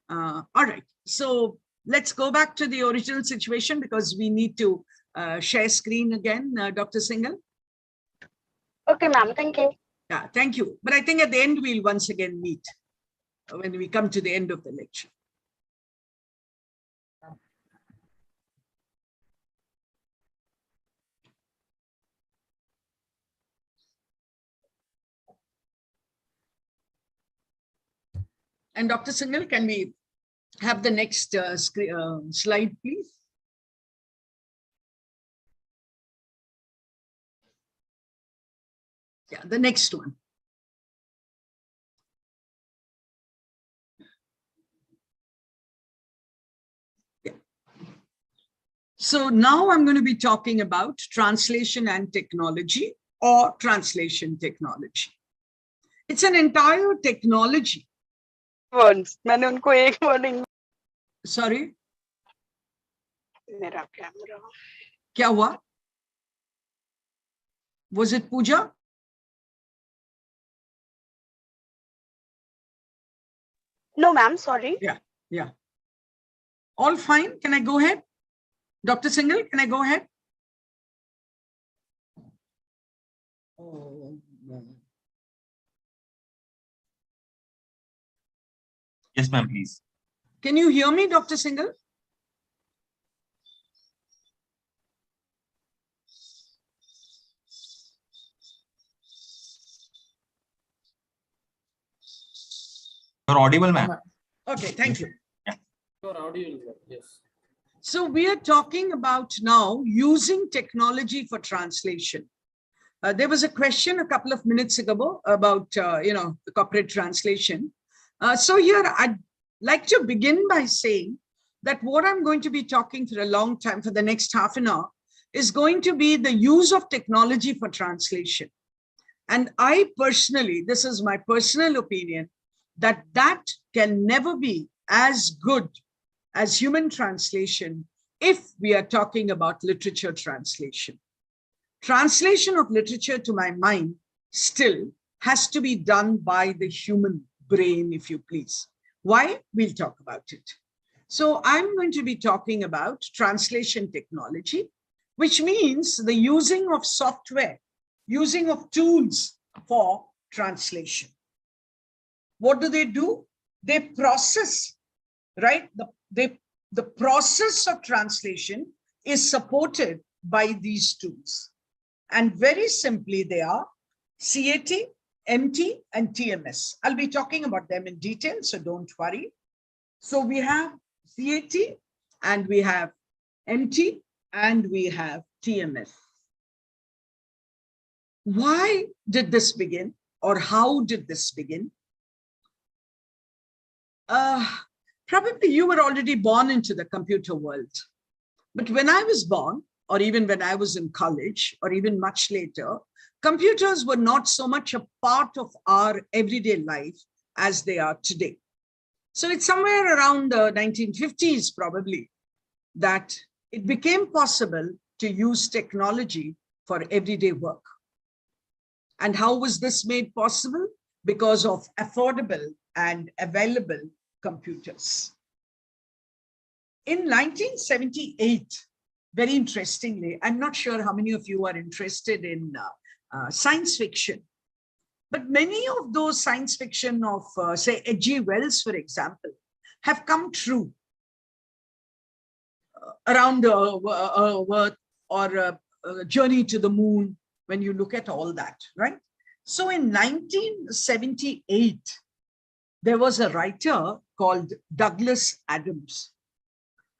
All right. So let's go back to the original situation because we need to share screen again, Dr. Singhel.
Okay, ma'am. Thank you.
Yeah, thank you. But I think at the end, we'll once again meet when we come to the end of the lecture. And Dr. Singhel, can we have the next slide, please? Yeah, the next one. Yeah. So now I'm going to be talking about translation and technology or translation technology. It's an entire technology.
Once, मैंने उनको एक word
Sorry?
मेरा camera.
क्या हुआ? Was it Pooja?
No, ma'am, sorry.
Yeah. All fine. Can I go ahead? Dr. Singhel, can I go ahead? Oh, no.
Yes, ma'am, please.
Can you hear me, Dr. Singhel?
You're audible, ma'am.
Okay, thank you.
Your audio, yes.
So we are talking about now using technology for translation. There was a question a couple of minutes ago about, the corporate translation. So here I'd like to begin by saying that what I'm going to be talking for a long time, for the next half an hour, is going to be the use of technology for translation. And I personally, this is my personal opinion, that can never be as good as human translation if we are talking about literature translation. Translation of literature, to my mind, still has to be done by the human brain, if you please. Why? We'll talk about it. So I'm going to be talking about translation technology, which means the using of software, using of tools for translation. What do? They process, right? The process of translation is supported by these tools. And very simply, they are CAT, MT, and TMS. I'll be talking about them in detail, so don't worry. So we have CAT, and we have MT, and we have TMS. Why did this begin, or how did this begin? Probably you were already born into the computer world. But when I was born, or even when I was in college, or even much later, computers were not so much a part of our everyday life as they are today. So it's somewhere around the 1950s, probably, that it became possible to use technology for everyday work. And how was this made possible? Because of affordable and available computers. In 1978, very interestingly, I'm not sure how many of you are interested in science fiction, but many of those science fiction of, say, H.G. Wells, for example, have come true around the or a journey to the moon, when you look at all that, right? So in 1978, there was a writer called Douglas Adams.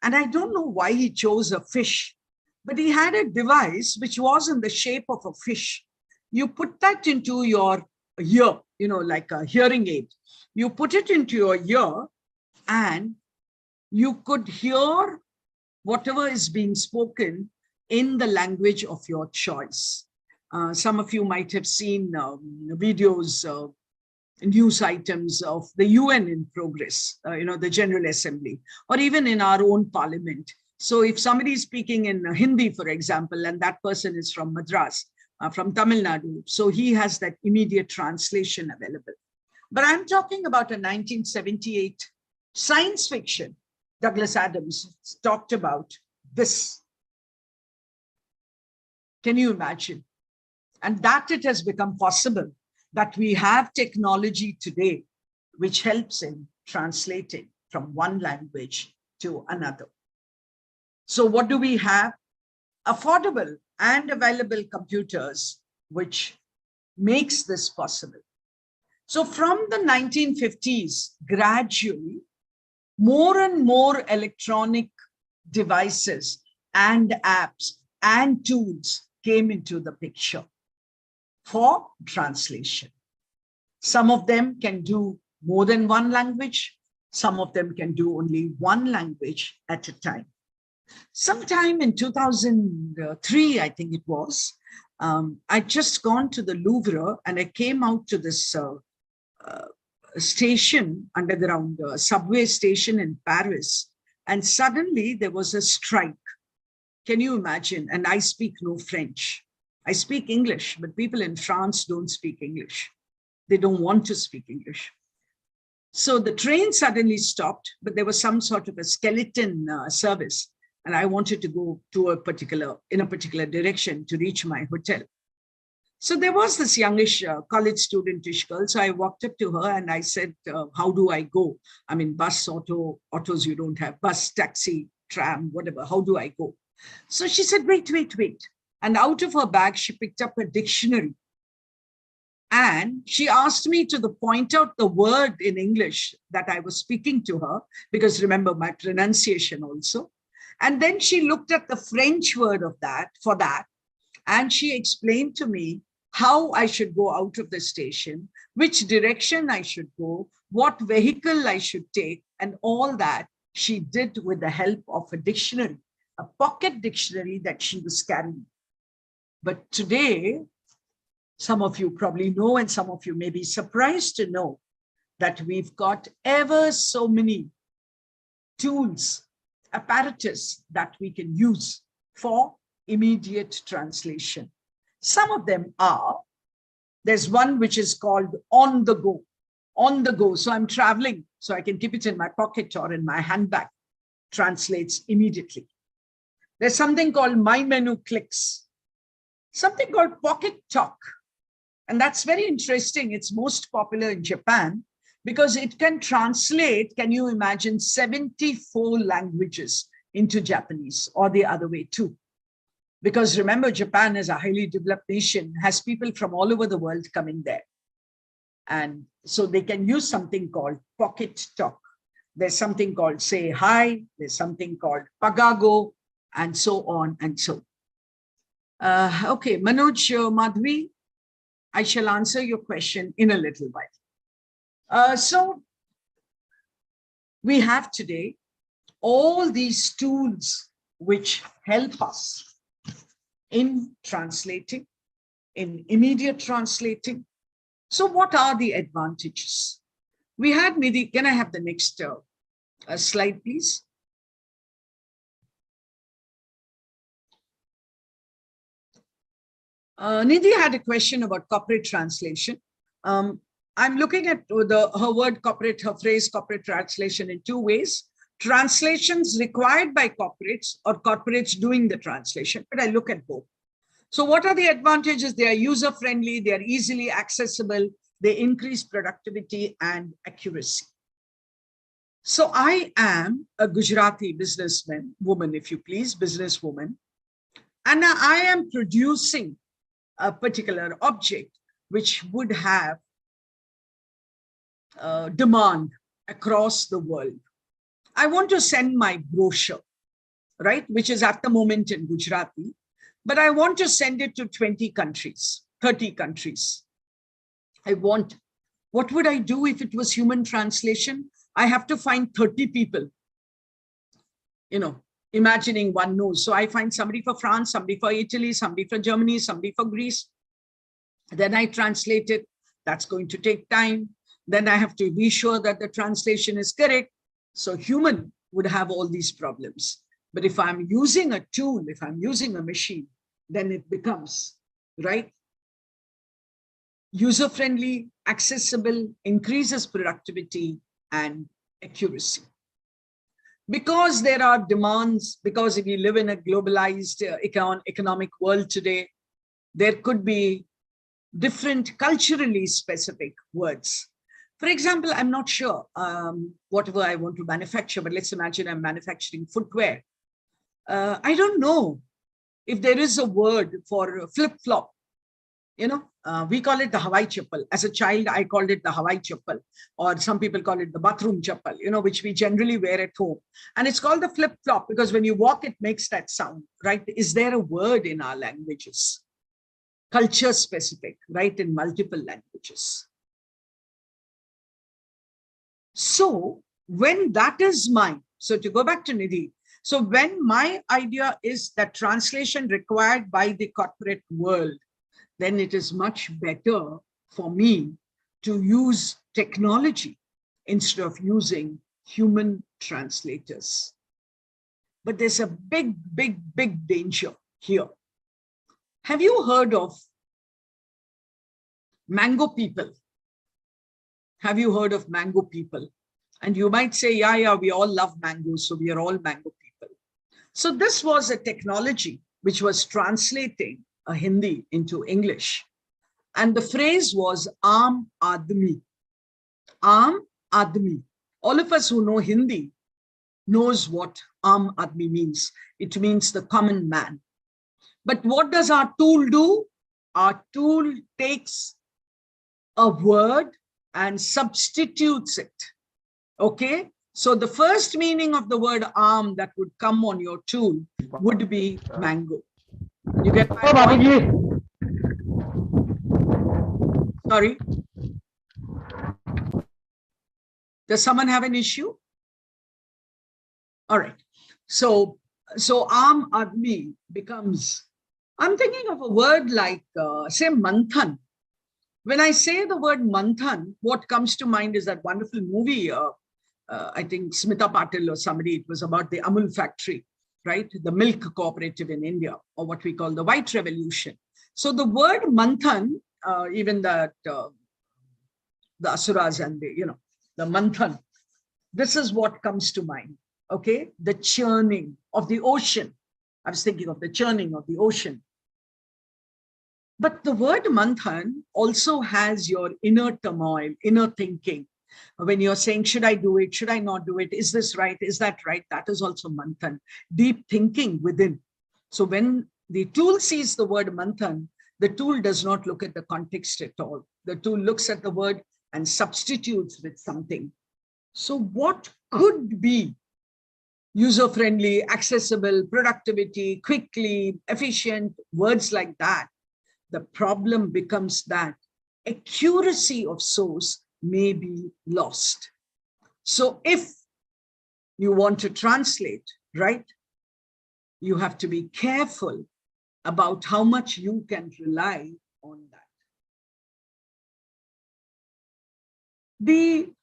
And I don't know why he chose a fish, but he had a device which was in the shape of a fish. You put that into your ear, like a hearing aid. You put it into your ear and you could hear whatever is being spoken in the language of your choice. Some of you might have seen videos, news items of the UN in progress, the General Assembly, or even in our own parliament. So if somebody is speaking in Hindi, for example, and that person is from Madras, from Tamil Nadu, so he has that immediate translation available. But I'm talking about a 1978 science fiction. Douglas Adams talked about this. Can you imagine? And that it has become possible that we have technology today which helps in translating from one language to another. So what do we have? Affordable and available computers, which makes this possible. So from the 1950s, gradually, more and more electronic devices and apps and tools came into the picture for translation. Some of them can do more than one language. Some of them can do only one language at a time. Sometime in 2003, I think it was, I'd just gone to the Louvre and I came out to this station, underground subway station in Paris. And suddenly there was a strike. Can you imagine? And I speak no French. I speak English, but people in France don't speak English. They don't want to speak English. So the train suddenly stopped, but there was some sort of a skeleton service. And I wanted to go to in a particular direction to reach my hotel. So there was this youngish college studentish girl. So I walked up to her and I said, how do I go? I mean, bus, autos you don't have, bus, taxi, tram, whatever. How do I go? So she said, wait. And out of her bag, she picked up a dictionary. And she asked me to point out the word in English that I was speaking to her, because remember my pronunciation also. And then she looked at the French word of that, for that. And she explained to me how I should go out of the station, which direction I should go, what vehicle I should take, and all that she did with the help of a dictionary, a pocket dictionary that she was carrying. But today, some of you probably know, and some of you may be surprised to know, that we've got ever so many tools, apparatus that we can use for immediate translation. Some of them are, there's one which is called on the go. So I'm traveling, so I can keep it in my pocket or in my handbag, translates immediately. There's something called My Menu Clicks, something called Pocket Talk. And that's very interesting. It's most popular in Japan because it can translate, can you imagine, 74 languages into Japanese, or the other way too. Because remember, Japan is a highly developed nation, has people from all over the world coming there. And so they can use something called Pocket Talk. There's something called Say Hi, there's something called Pagago, and so on and so. Okay, Manoj Madhvi, I shall answer your question in a little while. So we have today all these tools which help us in translating, in immediate translating. So what are the advantages? We had Nidhi, can I have the next slide, please? Nidhi had a question about corporate translation. I'm looking at her word corporate, her phrase corporate translation in two ways. Translations required by corporates or corporates doing the translation, but I look at both. So what are the advantages? They are user-friendly, they are easily accessible, they increase productivity and accuracy. So I am a Gujarati woman, if you please, businesswoman, and I am producing a particular object which would have demand across the world. I want to send my brochure, right, which is at the moment in Gujarati, but I want to send it to 20 countries, 30 countries. What would I do if it was human translation? I have to find 30 people, imagining one knows. So I find somebody for France, somebody for Italy, somebody for Germany, somebody for Greece. Then I translate it. That's going to take time. Then I have to be sure that the translation is correct. So human would have all these problems. But if I'm using a tool, if I'm using a machine, then it becomes, right, user-friendly, accessible, increases productivity and accuracy. Because there are demands, because if you live in a globalized economic world today, there could be different culturally specific words. For example, I'm not sure whatever I want to manufacture, but let's imagine I'm manufacturing footwear. I don't know if there is a word for flip-flop. We call it the Hawaii chappal. As a child, I called it the Hawaii chappal, or some people call it the bathroom chappal, which we generally wear at home. And it's called the flip-flop because when you walk, it makes that sound, right? Is there a word in our languages? Culture specific, right? In multiple languages. So when that is mine, so to go back to Nidhi, so when my idea is that translation required by the corporate world, then it is much better for me to use technology instead of using human translators. But there's a big, big, big danger here. Have you heard of mango people? Have you heard of mango people? And you might say, yeah, we all love mangoes, so we are all mango people. So this was a technology which was translating a Hindi into English. And the phrase was Aam Admi. Aam Admi. All of us who know Hindi knows what Aam Admi means. It means the common man. But what does our tool do? Our tool takes a word and substitutes it. Okay? So the first meaning of the word arm that would come on your tool would be mango. You get my point? Sorry. Does someone have an issue? All right. So Aam Admi becomes, I'm thinking of a word like, say, Manthan. When I say the word Manthan, what comes to mind is that wonderful movie, I think Smita Patil or somebody, it was about the Amul factory, right? The milk cooperative in India, or what we call the White Revolution. So the word Manthan, even that the Asuras and the Manthan, this is what comes to mind, okay? The churning of the ocean. I was thinking of the churning of the ocean. But the word Manthan also has your inner turmoil, inner thinking. When you're saying, should I do it? Should I not do it? Is this right? Is that right? That is also Manthan, deep thinking within. So when the tool sees the word Manthan, the tool does not look at the context at all. The tool looks at the word and substitutes with something. So what could be user-friendly, accessible, productivity, quickly, efficient, words like that? The problem becomes that accuracy of source may be lost. So if you want to translate, right, you have to be careful about how much you can rely on that. The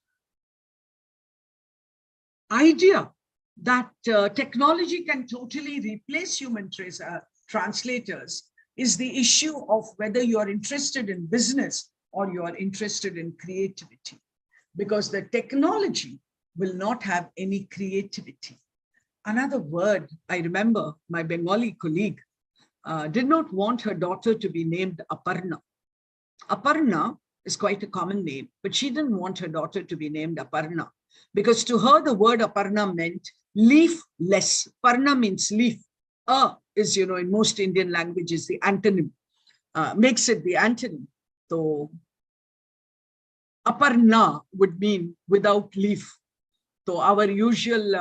idea that technology can totally replace human translators is the issue of whether you are interested in business or you are interested in creativity, because the technology will not have any creativity. Another word, I remember my Bengali colleague did not want her daughter to be named Aparna. Aparna is quite a common name, but she didn't want her daughter to be named Aparna because to her the word Aparna meant leafless. Parna means leaf. Is, in most Indian languages, the antonym, makes it the antonym. So Aparna would mean without leaf. So our usual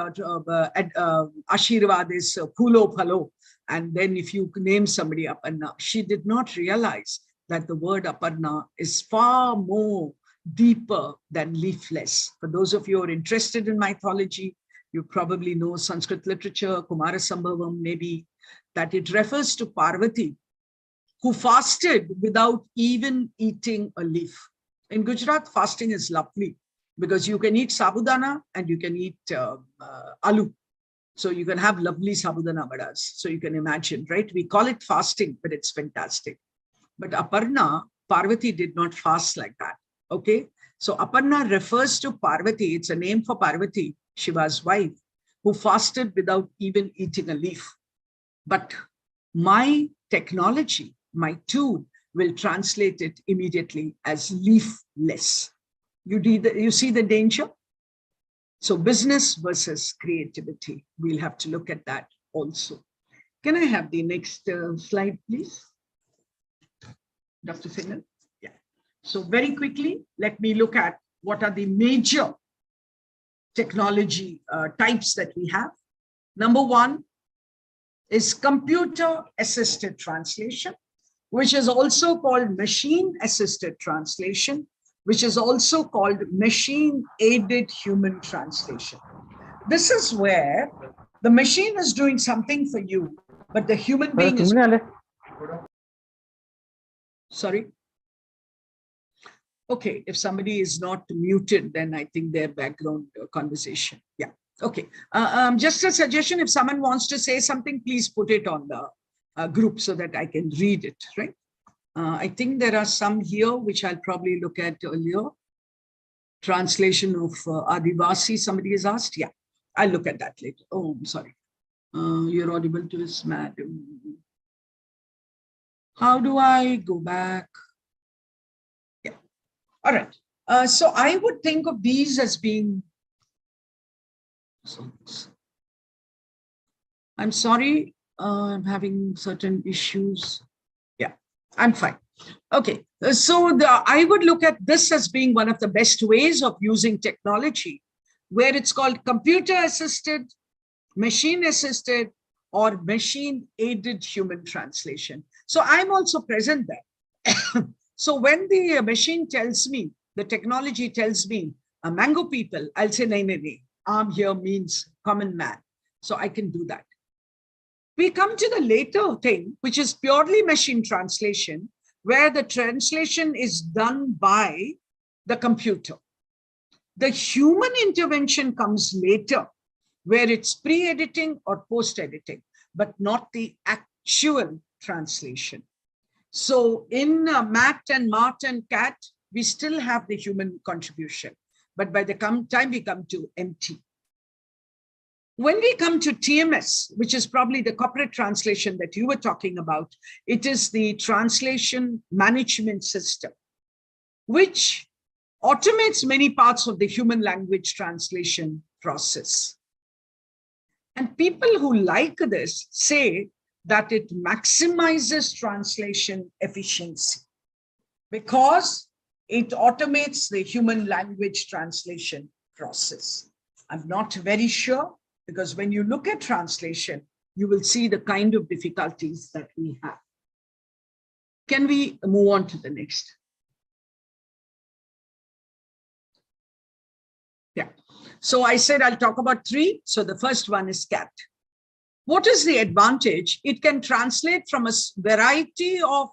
Ashirvad is Phulo Phalo. And then if you name somebody Aparna, she did not realize that the word Aparna is far more deeper than leafless. For those of you who are interested in mythology, you probably know Sanskrit literature, Kumara Sambhavam maybe, that it refers to Parvati, who fasted without even eating a leaf. In Gujarat, fasting is lovely because you can eat sabudana and you can eat aloo. So you can have lovely sabudana vadas. So you can imagine, right? We call it fasting, but it's fantastic. But Aparna, Parvati did not fast like that, okay? So Aparna refers to Parvati. It's a name for Parvati, Shiva's wife, who fasted without even eating a leaf. But my technology, my tool, will translate it immediately as leafless. You see the danger? So business versus creativity. We'll have to look at that also. Can I have the next slide, please? Dr. Singhel? Yeah. So very quickly, let me look at what are the major technology types that we have. Number one is computer-assisted translation, which is also called machine-assisted translation, which is also called machine-aided human translation. This is where the machine is doing something for you, but the human being is... Sorry? Okay, if somebody is not muted, then I think their background conversation. Yeah, okay. Just a suggestion, if someone wants to say something, please put it on the group so that I can read it, right? I think there are some here, which I'll probably look at earlier. Translation of Adivasi, somebody has asked. Yeah, I'll look at that later. Oh, I'm sorry. You're audible to us, madam. How do I go back? All right. So I would think of these as being, I'm sorry, I'm having certain issues. Yeah, I'm fine. Okay, so I would look at this as being one of the best ways of using technology, where it's called computer assisted, machine assisted, or machine aided human translation. So I'm also present there. So when the machine tells me, the technology tells me, mango people, I'll say, nahi, nahi, nahi. Aam here means common man. So I can do that. We come to the later thing, which is purely machine translation, where the translation is done by the computer. The human intervention comes later, where it's pre-editing or post-editing, but not the actual translation. So in Matt and Mart and Cat, we still have the human contribution, but by the time we come to MT. When we come to TMS, which is probably the corporate translation that you were talking about, it is the translation management system, which automates many parts of the human language translation process. And people who like this say that it maximizes translation efficiency because it automates the human language translation process. I'm not very sure, because when you look at translation, you will see the kind of difficulties that we have. Can we move on to the next? Yeah. So I said I'll talk about three. So the first one is CAT. What is the advantage? It can translate from a variety of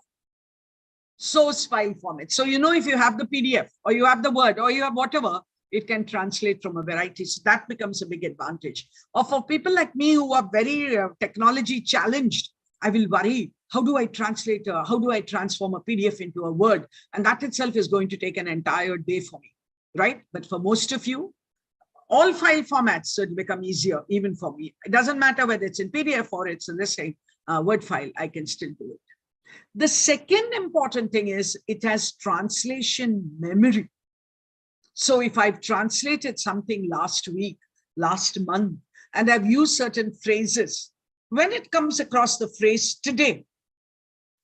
source file formats. So, you know, if you have the PDF or you have the Word or you have whatever, it can translate from a variety. So that becomes a big advantage. Or for people like me who are very technology challenged, I will worry, how do I translate, how do I transform a PDF into a Word? And that itself is going to take an entire day for me, right? But for most of you, all file formats, so it'll become easier, even for me. It doesn't matter whether it's in PDF or it's in the same Word file, I can still do it. The second important thing is it has translation memory. So if I've translated something last week, last month, and I've used certain phrases, when it comes across the phrase today,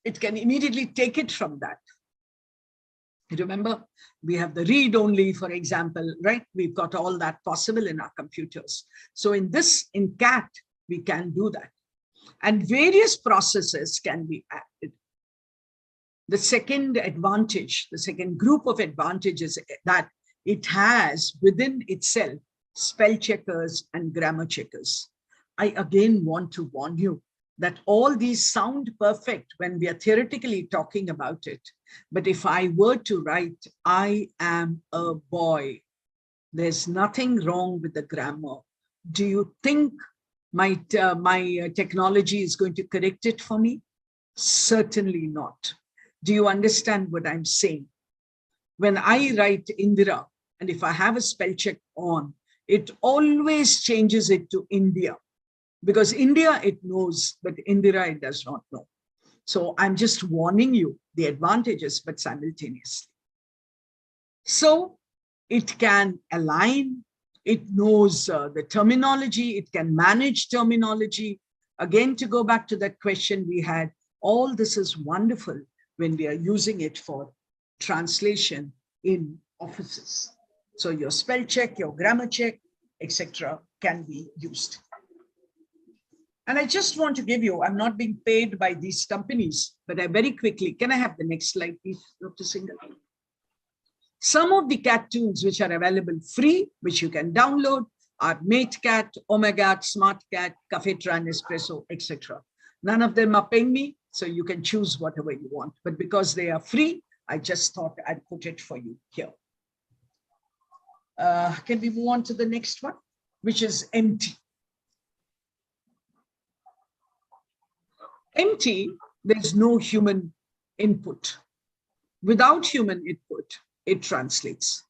it can immediately take it from that. Remember, we have the read only, for example, right? We've got all that possible in our computers. So in CAT, we can do that. And various processes can be added. The second advantage, the second group of advantages that it has within itself spell checkers and grammar checkers. I again want to warn you that all these sound perfect when we are theoretically talking about it. But if I were to write, I am a boy, there's nothing wrong with the grammar. Do you think my technology is going to correct it for me? Certainly not. Do you understand what I'm saying? When I write Indira, and if I have a spell check on, it always changes it to India. Because India, it knows, but Indira, it does not know. So I'm just warning you the advantages, but simultaneously. So it can align, it knows the terminology, it can manage terminology. Again, to go back to that question we had, all this is wonderful when we are using it for translation in offices. So your spell check, your grammar check, etc. can be used. And I just want to give you, I'm not being paid by these companies, but I very quickly, can I have the next slide, please, Dr. Singhel? Some of the CAT tools which are available free, which you can download, are MateCat, OmeGat, SmartCat, Cafetra, Nespresso, etc. None of them are paying me, so you can choose whatever you want. But because they are free, I just thought I'd put it for you here. Can we move on to the next one, which is MT? MT, there's no human input. Without human input, it translates.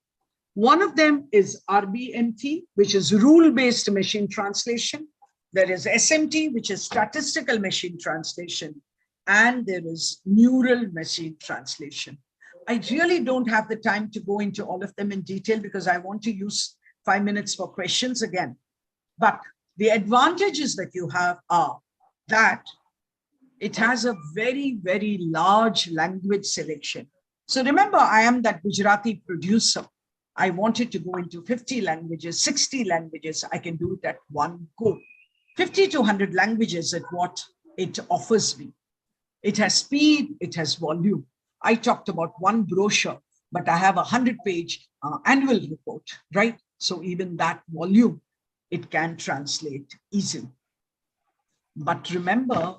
One of them is RBMT, which is rule-based machine translation. There is SMT, which is statistical machine translation. And there is neural machine translation. I really don't have the time to go into all of them in detail because I want to use 5 minutes for questions again. But the advantages that you have are that it has a very, very large language selection. So remember, I am that Gujarati producer. I wanted to go into 50 languages, 60 languages. I can do it at one go. 50 to 100 languages is what it offers me. It has speed, it has volume. I talked about one brochure, but I have a 100-page annual report, right? So even that volume, it can translate easily. But remember,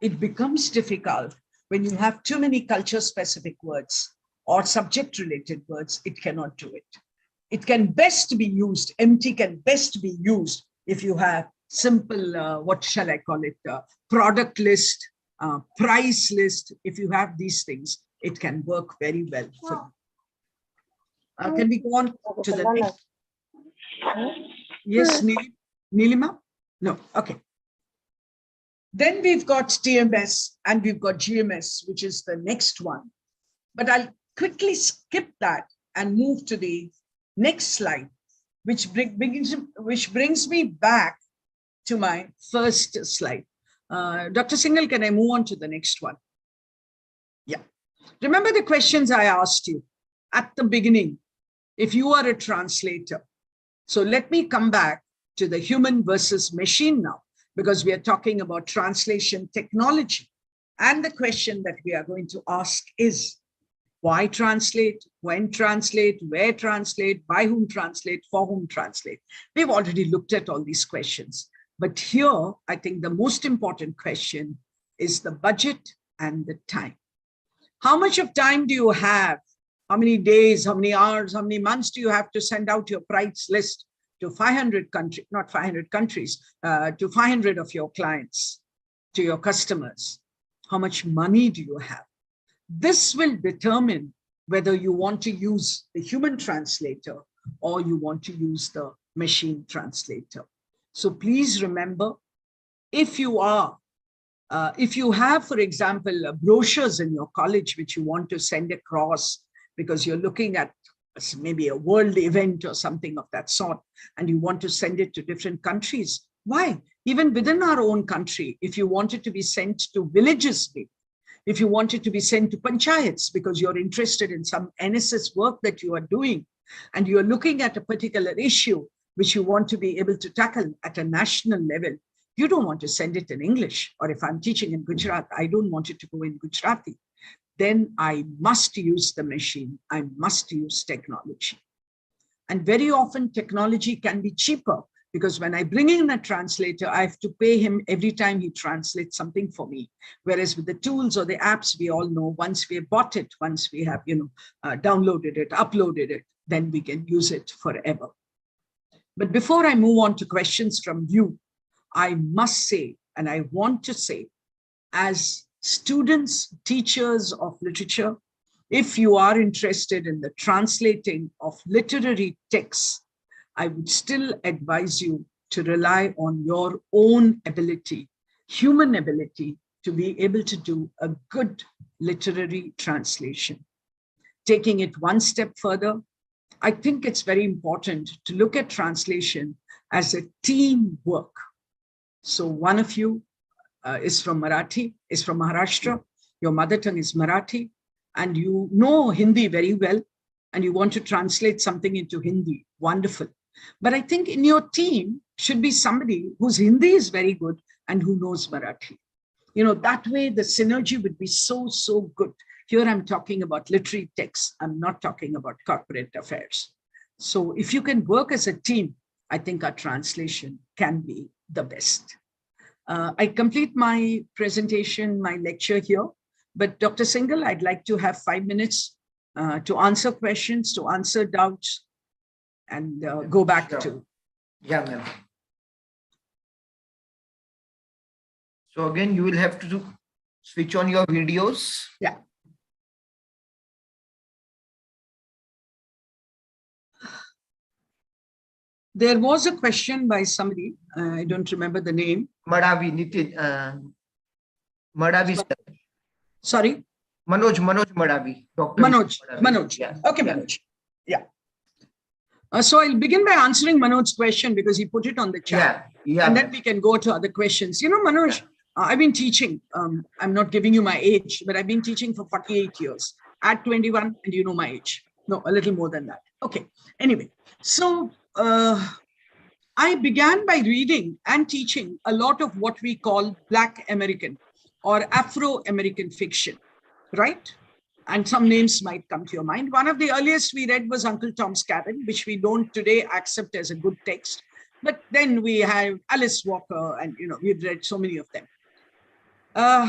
it becomes difficult when you have too many culture-specific words or subject-related words. It cannot do it. It can best be used, empty can best be used if you have simple, what shall I call it, product list, price list. If you have these things, it can work very well for you. Can we go on to the next? Yes, Nilima? No, okay. Then we've got TMS and we've got GMS, which is the next one. But I'll quickly skip that and move to the next slide, which brings me back to my first slide. Dr. Singhel, can I move on to the next one? Yeah. Remember the questions I asked you at the beginning, if you are a translator. So let me come back to the human versus machine now, because we are talking about translation technology. And the question that we are going to ask is, why translate, when translate, where translate, by whom translate, for whom translate? We've already looked at all these questions. But here, I think the most important question is the budget and the time. How much of time do you have? How many days, how many hours, how many months do you have to send out your price list to 500 countries, not 500 countries, to 500 of your clients, to your customers? How much money do you have? This will determine whether you want to use the human translator or you want to use the machine translator. So please remember, if you have, for example, brochures in your college which you want to send across because you're looking at maybe a world event or something of that sort, and you want to send it to different countries, why? Even within our own country, if you want it to be sent to villages, if you want it to be sent to panchayats because you're interested in some NSS work that you are doing, and you're looking at a particular issue which you want to be able to tackle at a national level, you don't want to send it in English. Or if I'm teaching in Gujarat, I don't want it to go in Gujarati. Then I must use the machine. I must use technology. And very often technology can be cheaper because when I bring in a translator, I have to pay him every time he translates something for me. Whereas with the tools or the apps, we all know once we have bought it, once we have downloaded it, uploaded it, then we can use it forever. But before I move on to questions from you, I must say, and I want to say, as students, teachers of literature, if you are interested in the translating of literary texts, I would still advise you to rely on your own ability, human ability, to be able to do a good literary translation. Taking it one step further, I think it's very important to look at translation as a team work. So one of you is from Marathi, is from Maharashtra, your mother tongue is Marathi, and you know Hindi very well, and you want to translate something into Hindi, wonderful. But I think in your team should be somebody whose Hindi is very good and who knows Marathi. That way the synergy would be so, so good. Here I'm talking about literary texts. I'm not talking about corporate affairs. So if you can work as a team, I think our translation can be the best. I complete my presentation, my lecture here, but Dr. Singhel, I'd like to have 5 minutes to answer questions, to answer doubts, and go back to.
Yeah, ma'am. So again, you will have to switch on your videos.
Yeah. There was a question by somebody, I don't remember the name.
Madhavi, Nitin, Madhavi.
Sorry?
Manoj Madavi. Dr.
Manoj.
Madavi.
Manoj.
Yeah.
Okay,
Yeah.
Manoj. Yeah. So I'll begin by answering Manoj's question because he put it on the chat.
Yeah.
And then we can go to other questions. You know, Manoj, I've been teaching. I'm not giving you my age, but I've been teaching for 48 years. At 21, and you know my age. No, a little more than that. Okay. Anyway, so I began by reading and teaching a lot of what we call Black American or Afro-American fiction, right? And some names might come to your mind. One of the earliest we read was Uncle Tom's Cabin, which we don't today accept as a good text. But then we have Alice Walker, and we've read so many of them.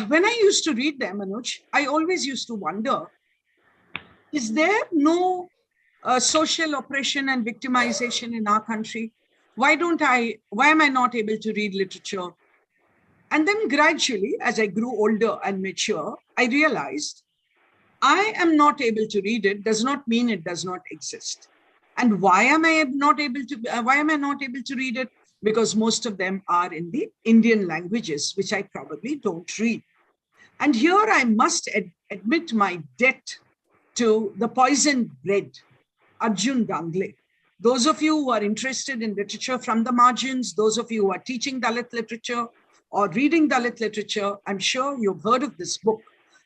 When I used to read them, Manoj, I always used to wonder, is there no social oppression and victimization in our country? Why am I not able to read literature? And then gradually, as I grew older and mature, I realized I am not able to read it does not mean it does not exist. And why am I not able to read it? Because most of them are in the Indian languages, which I probably don't read. And here I must admit my debt to the poisoned bread, Arjun Dangle. Those of you who are interested in literature from the margins, those of you who are teaching Dalit literature or reading Dalit literature, I'm sure you've heard of this book.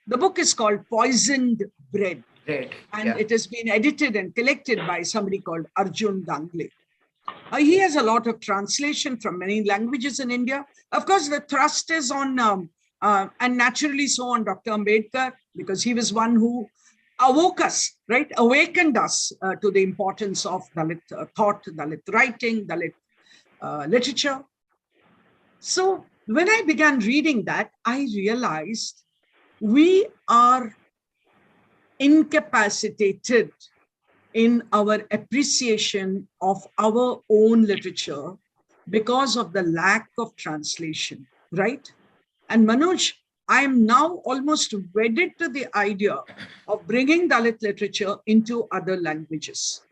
The book is called Poisoned Bread. And it has been edited and collected by somebody called Arjun Dangle. He has a lot of translation from many languages in India. Of course, the thrust is on, and naturally so, on Dr. Ambedkar, because he was one who awoke us, right? Awakened us to the importance of Dalit thought, Dalit writing, Dalit literature. So when I began reading that, I realized we are incapacitated in our appreciation of our own literature because of the lack of translation, right? And Manoj, I am now almost wedded to the idea of bringing Dalit literature into other languages.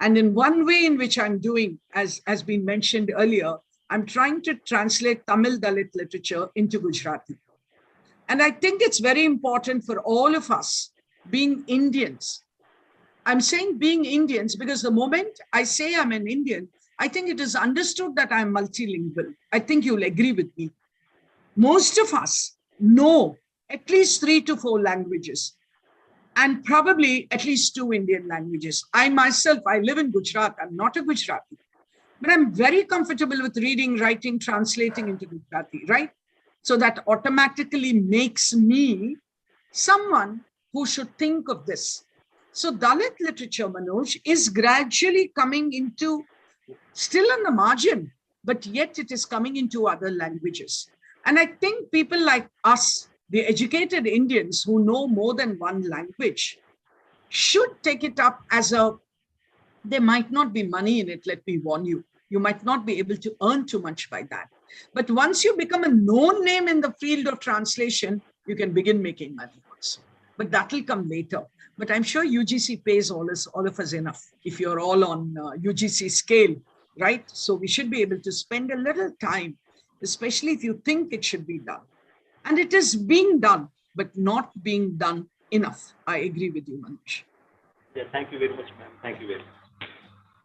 And in one way in which I'm doing, as has been mentioned earlier, I'm trying to translate Tamil Dalit literature into Gujarati. And I think it's very important for all of us being Indians. I'm saying being Indians because the moment I say I'm an Indian, I think it is understood that I'm multilingual. I think you'll agree with me. Most of us know at least 3 to 4 languages and probably at least 2 Indian languages. I myself, I live in Gujarat. I'm not a Gujarati, but I'm very comfortable with reading, writing, translating into Gujarati, right? So that automatically makes me someone who should think of this. So Dalit literature, Manoj, is gradually coming into, still on the margin, but yet it is coming into other languages. And I think people like us, the educated Indians who know more than one language, should take it up as there might not be money in it, let me warn you. You might not be able to earn too much by that. But once you become a known name in the field of translation, you can begin making money also. But that will come later. But I'm sure UGC pays all of us enough if you're all on UGC scale, right? So we should be able to spend a little time, especially if you think it should be done. And it is being done, but not being done enough. I agree with you, Manoj.
Yeah, thank you very much, ma'am. Thank you very much.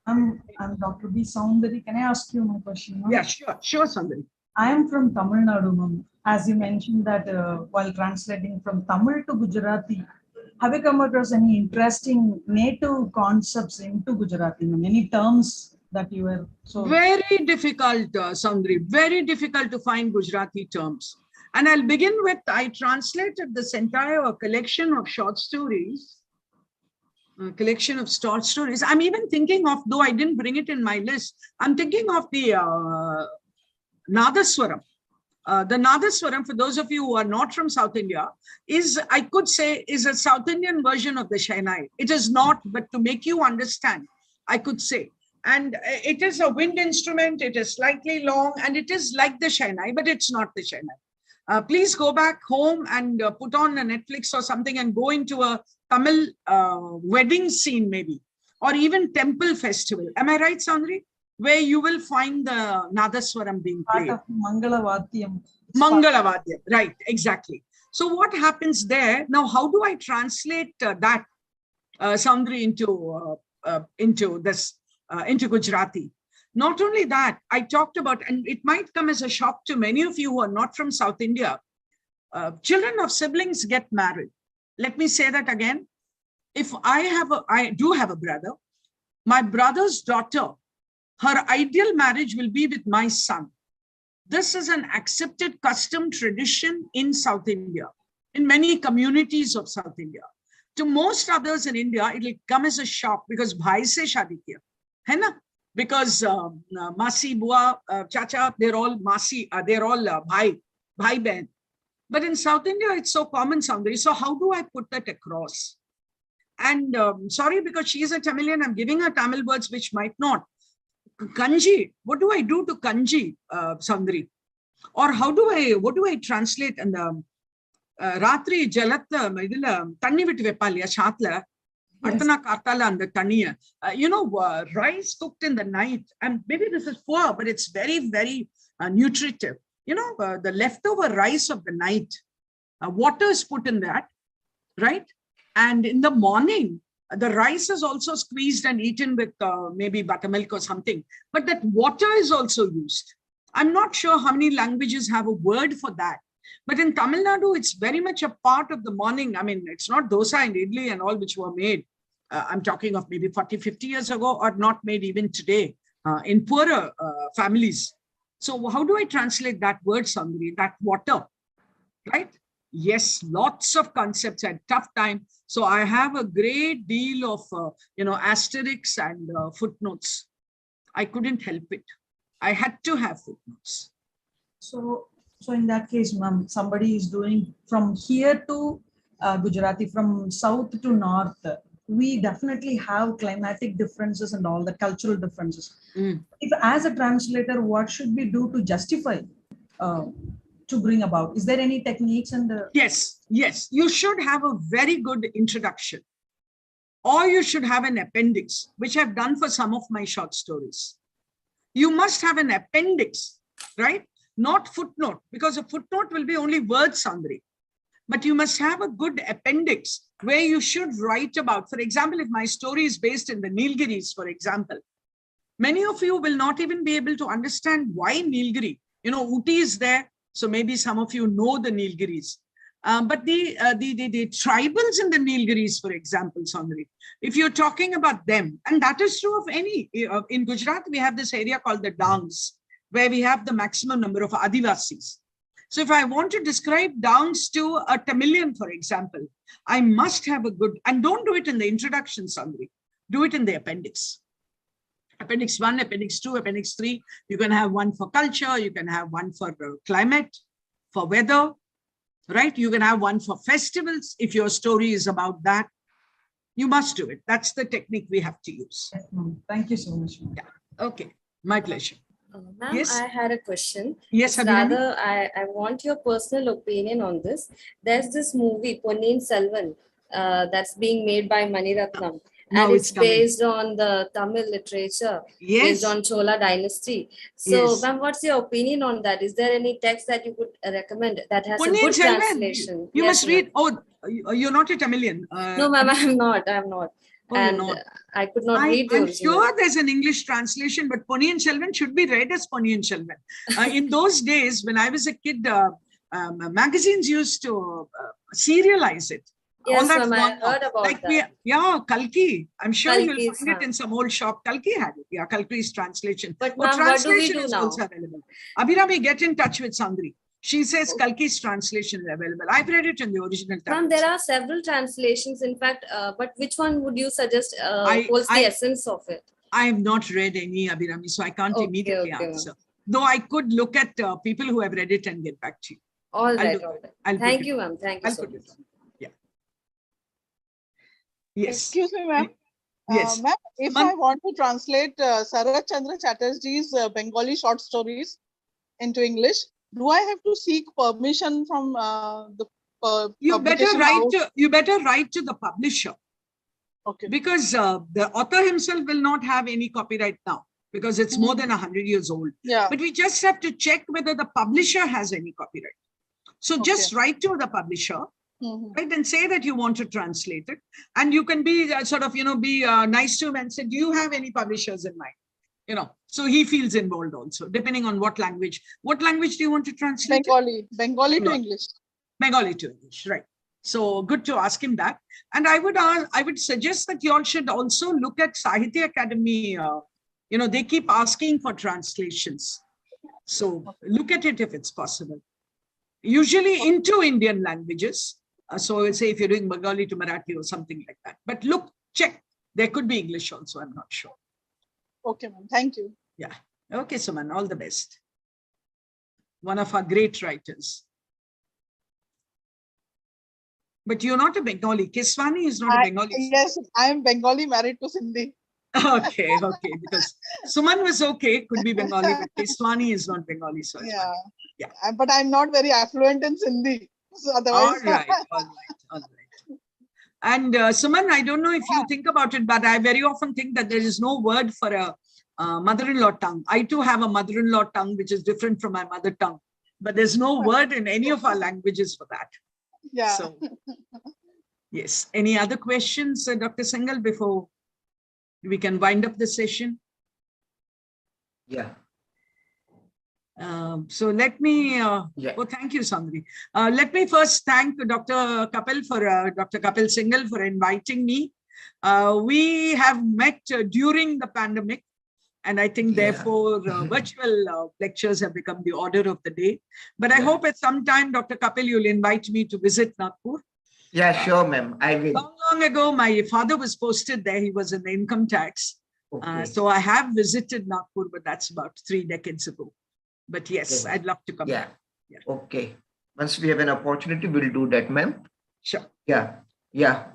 I'm Dr. B. Soundari. Can I ask you my question?
Yeah, sure, Soundari.
I am from Tamil Nadu, ma'am. As you mentioned that while translating from Tamil to Gujarati, have you come across any interesting native concepts into Gujarati? Ma'am? Any terms that you were so...
Very difficult, Soundari. Very difficult to find Gujarati terms. And I'll begin with, I translated this entire collection of short stories. I'm even thinking of, though I didn't bring it in my list, I'm thinking of the Nadaswaram. The Nadaswaram, for those of you who are not from South India, I could say, is a South Indian version of the Shehnai. It is not, but to make you understand, I could say. And it is a wind instrument, it is slightly long, and it is like the Shehnai, but it's not the Shehnai. Please go back home and put on a Netflix or something and go into a Tamil wedding scene maybe, or even temple festival. Am I right, Soundari? Where you will find the Nadaswaram being played.
Mangalavadhyam.
Mangalavadhyam, right, exactly. So what happens there? Now, how do I translate that, Soundri, into Gujarati? Not only that, I talked about, and it might come as a shock to many of you who are not from South India, children of siblings get married. Let me say that again. If I do have a brother, my brother's daughter, her ideal marriage will be with my son. This is an accepted custom tradition in South India, in many communities of South India. To most others in India, it will come as a shock because bhai se shadi kiya, hai na? Because Masi, Bua, Chacha, they're all Masi, they're all bhai ben. But in South India, it's so common, Soundri. So how do I put that across? And sorry, because she's a Tamilian, I'm giving her Tamil words which might not. Kanji, what do I do to kanji, Soundri? Or what do I translate? And Ratri Jalatha, Tani Vit Vepalia, Shatla, Artana Kartala and the Tania. Rice cooked in the night, and maybe this is poor, but it's very, very nutritive. The leftover rice of the night, water is put in that, right? And in the morning, the rice is also squeezed and eaten with maybe buttermilk or something. But that water is also used. I'm not sure how many languages have a word for that. But in Tamil Nadu, it's very much a part of the morning. I mean, it's not dosa and idli and all which were made. I'm talking of maybe 40, 50 years ago, or not made even today in poorer families. So how do I translate that word, Sandri? That water, right? Yes, lots of concepts at tough time. So I have a great deal of, asterisks and footnotes. I couldn't help it. I had to have footnotes.
So in that case, ma'am, somebody is doing from here to Gujarati, from south to north. We definitely have climatic differences and all the cultural differences. If as a translator, what should we do to justify to bring about? Is there any techniques and
Yes, you should have a very good introduction, or you should have an appendix, which I've done for some of my short stories. You must have an appendix, right? Not footnote, because a footnote will be only words, Sandri. But you must have a good appendix where you should write about, for example, if my story is based in the Nilgiris, for example, many of you will not even be able to understand why Nilgiri. Uti is there. So maybe some of you know the Nilgiris. But the tribals in the Nilgiris, for example, Sandri, if you're talking about them, and that is true of any, in Gujarat, we have this area called the Dangs, where we have the maximum number of Adivasis. So if I want to describe Dangs to a Tamilian, for example, I must have a good, and don't do it in the introduction, Sandri, do it in the appendix. Appendix 1, Appendix 2, Appendix 3. You can have one for culture, you can have one for climate, for weather, right? You can have one for festivals if your story is about that. You must do it. That's the technique we have to use.
Thank you so much.
Yeah. Okay, my pleasure.
Ma'am,
Yes?
I had a question.
Yes,
Rather, I want your personal opinion on this. There's this movie, Ponniyin Selvan, that's being made by Mani Ratnam. And it's based on the Tamil literature, based on Chola dynasty. So, ma'am, what's your opinion on that? Is there any text that you could recommend that has a good translation?
You must read. Oh, you're not a Tamilian.
No, ma'am, I'm not.
Oh,
and I could not read
I'm
the
sure there's an English translation, but Ponniyin Selvan should be read as Ponniyin Selvan. In those days, when I was a kid, magazines used to serialize it.
Yes, ma'am, I heard about that.
Kalki. I'm sure
Kalki's,
you'll find it in some old shop. Kalki had it. Yeah, Kalki's translation.
But ma'am, what do we do
is
now?
also available. Abhirami, get in touch with Sandri. She says Kalki's translation is available. I've read it in the original Tamil.
Ma'am, there are several translations, in fact, but which one would you suggest holds the essence of it?
I have not read any, Abhirami, so I can't immediately answer. Though I could look at people who have read it and get back to you.
All right. Thank you, ma'am. Thank you so much.
Yeah. Yes.
Excuse me, ma'am.
Yes.
Ma'am, if I want to translate Sarat Chandra Chatterjee's Bengali short stories into English, do I have to seek permission from the
you better write to the publisher.
Okay.
Because the author himself will not have any copyright now, because it's more than 100 years old.
Yeah.
But we just have to check whether the publisher has any copyright. So just write to the publisher, right, and say that you want to translate it. And you can be sort of, be nice to him and say, do you have any publishers in mind? So he feels involved also, depending on what language. What language do you want to translate?
Bengali to English.
Bengali to English, right. So good to ask him that. And I would suggest that you all should also look at Sahitya Academy. They keep asking for translations. So look at it if it's possible. Usually into Indian languages. So say if you're doing Bengali to Marathi or something like that. But look, check. There could be English also, I'm not sure.
Okay, ma'am. Thank you.
Yeah. Okay, Suman, all the best. One of our great writers. But you're not a Bengali. Keswani is not a Bengali.
Yes, I am Bengali married to Sindhi.
Okay. Because Suman was okay, could be Bengali, but Keswani is not Bengali. So
yeah. But I'm not very affluent in Sindhi. So otherwise.
All right. And Suman, I don't know if you think about it, but I very often think that there is no word for a mother-in-law tongue. I too have a mother-in-law tongue, which is different from my mother tongue. But there's no word in any of our languages for that.
Yeah.
So, yes. Any other questions, Dr. Singhel, before we can wind up the session?
Yeah.
So let me, thank you, Sandri. Let me first thank Dr. Kapil Singhel for inviting me. We have met during the pandemic, and I think therefore virtual lectures have become the order of the day. But I hope at some time, Dr. Kapil, you'll invite me to visit Nagpur.
Yeah, sure, ma'am. I will.
Long ago, my father was posted there. He was in the income tax.
Okay.
So I have visited Nagpur, but that's about 3 decades ago. But yes, I'd love to come.
Yeah. Okay. Once we have an opportunity, we'll do that, ma'am.
Sure.
Yeah.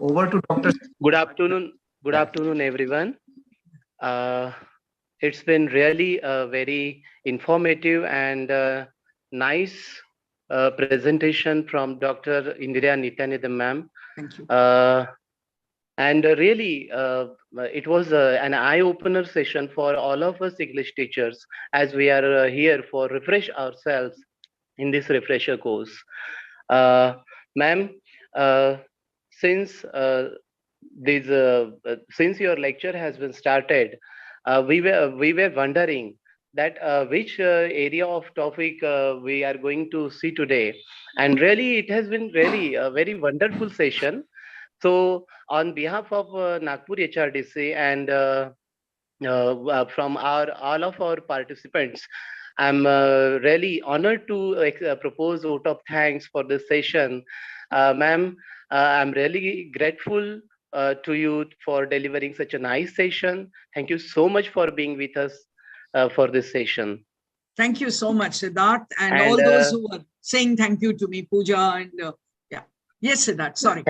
Over to Dr.
Good afternoon. Good afternoon, everyone. It's been really a very informative and nice presentation from Dr. Indira Nityanidam, ma'am.
Thank you.
And really, it was an eye-opener session for all of us English teachers, as we are here for refresh ourselves in this refresher course. Ma'am, since your lecture has been started, we were wondering that which area of topic we are going to see today, and really it has been really a very wonderful session. So on behalf of Nagpur HRDC and from all of our participants, I'm really honored to propose vote of thanks for this session. Ma'am, I'm really grateful to you for delivering such a nice session. Thank you so much for being with us for this session.
Thank you so much, Siddharth, and all those who are saying thank you to me, Pooja, and yes, Siddharth, sorry.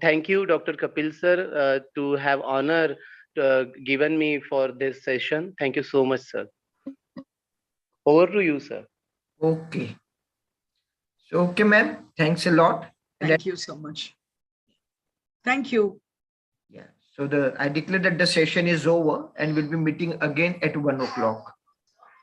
Thank you, Dr. Kapil sir, to have honor given me for this session. Thank you so much, sir. Over to you, sir.
Okay. So, okay, ma'am. Thanks a lot.
Thank you so much. Thank you.
Yeah. So I declare that the session is over and we'll be meeting again at 1 o'clock.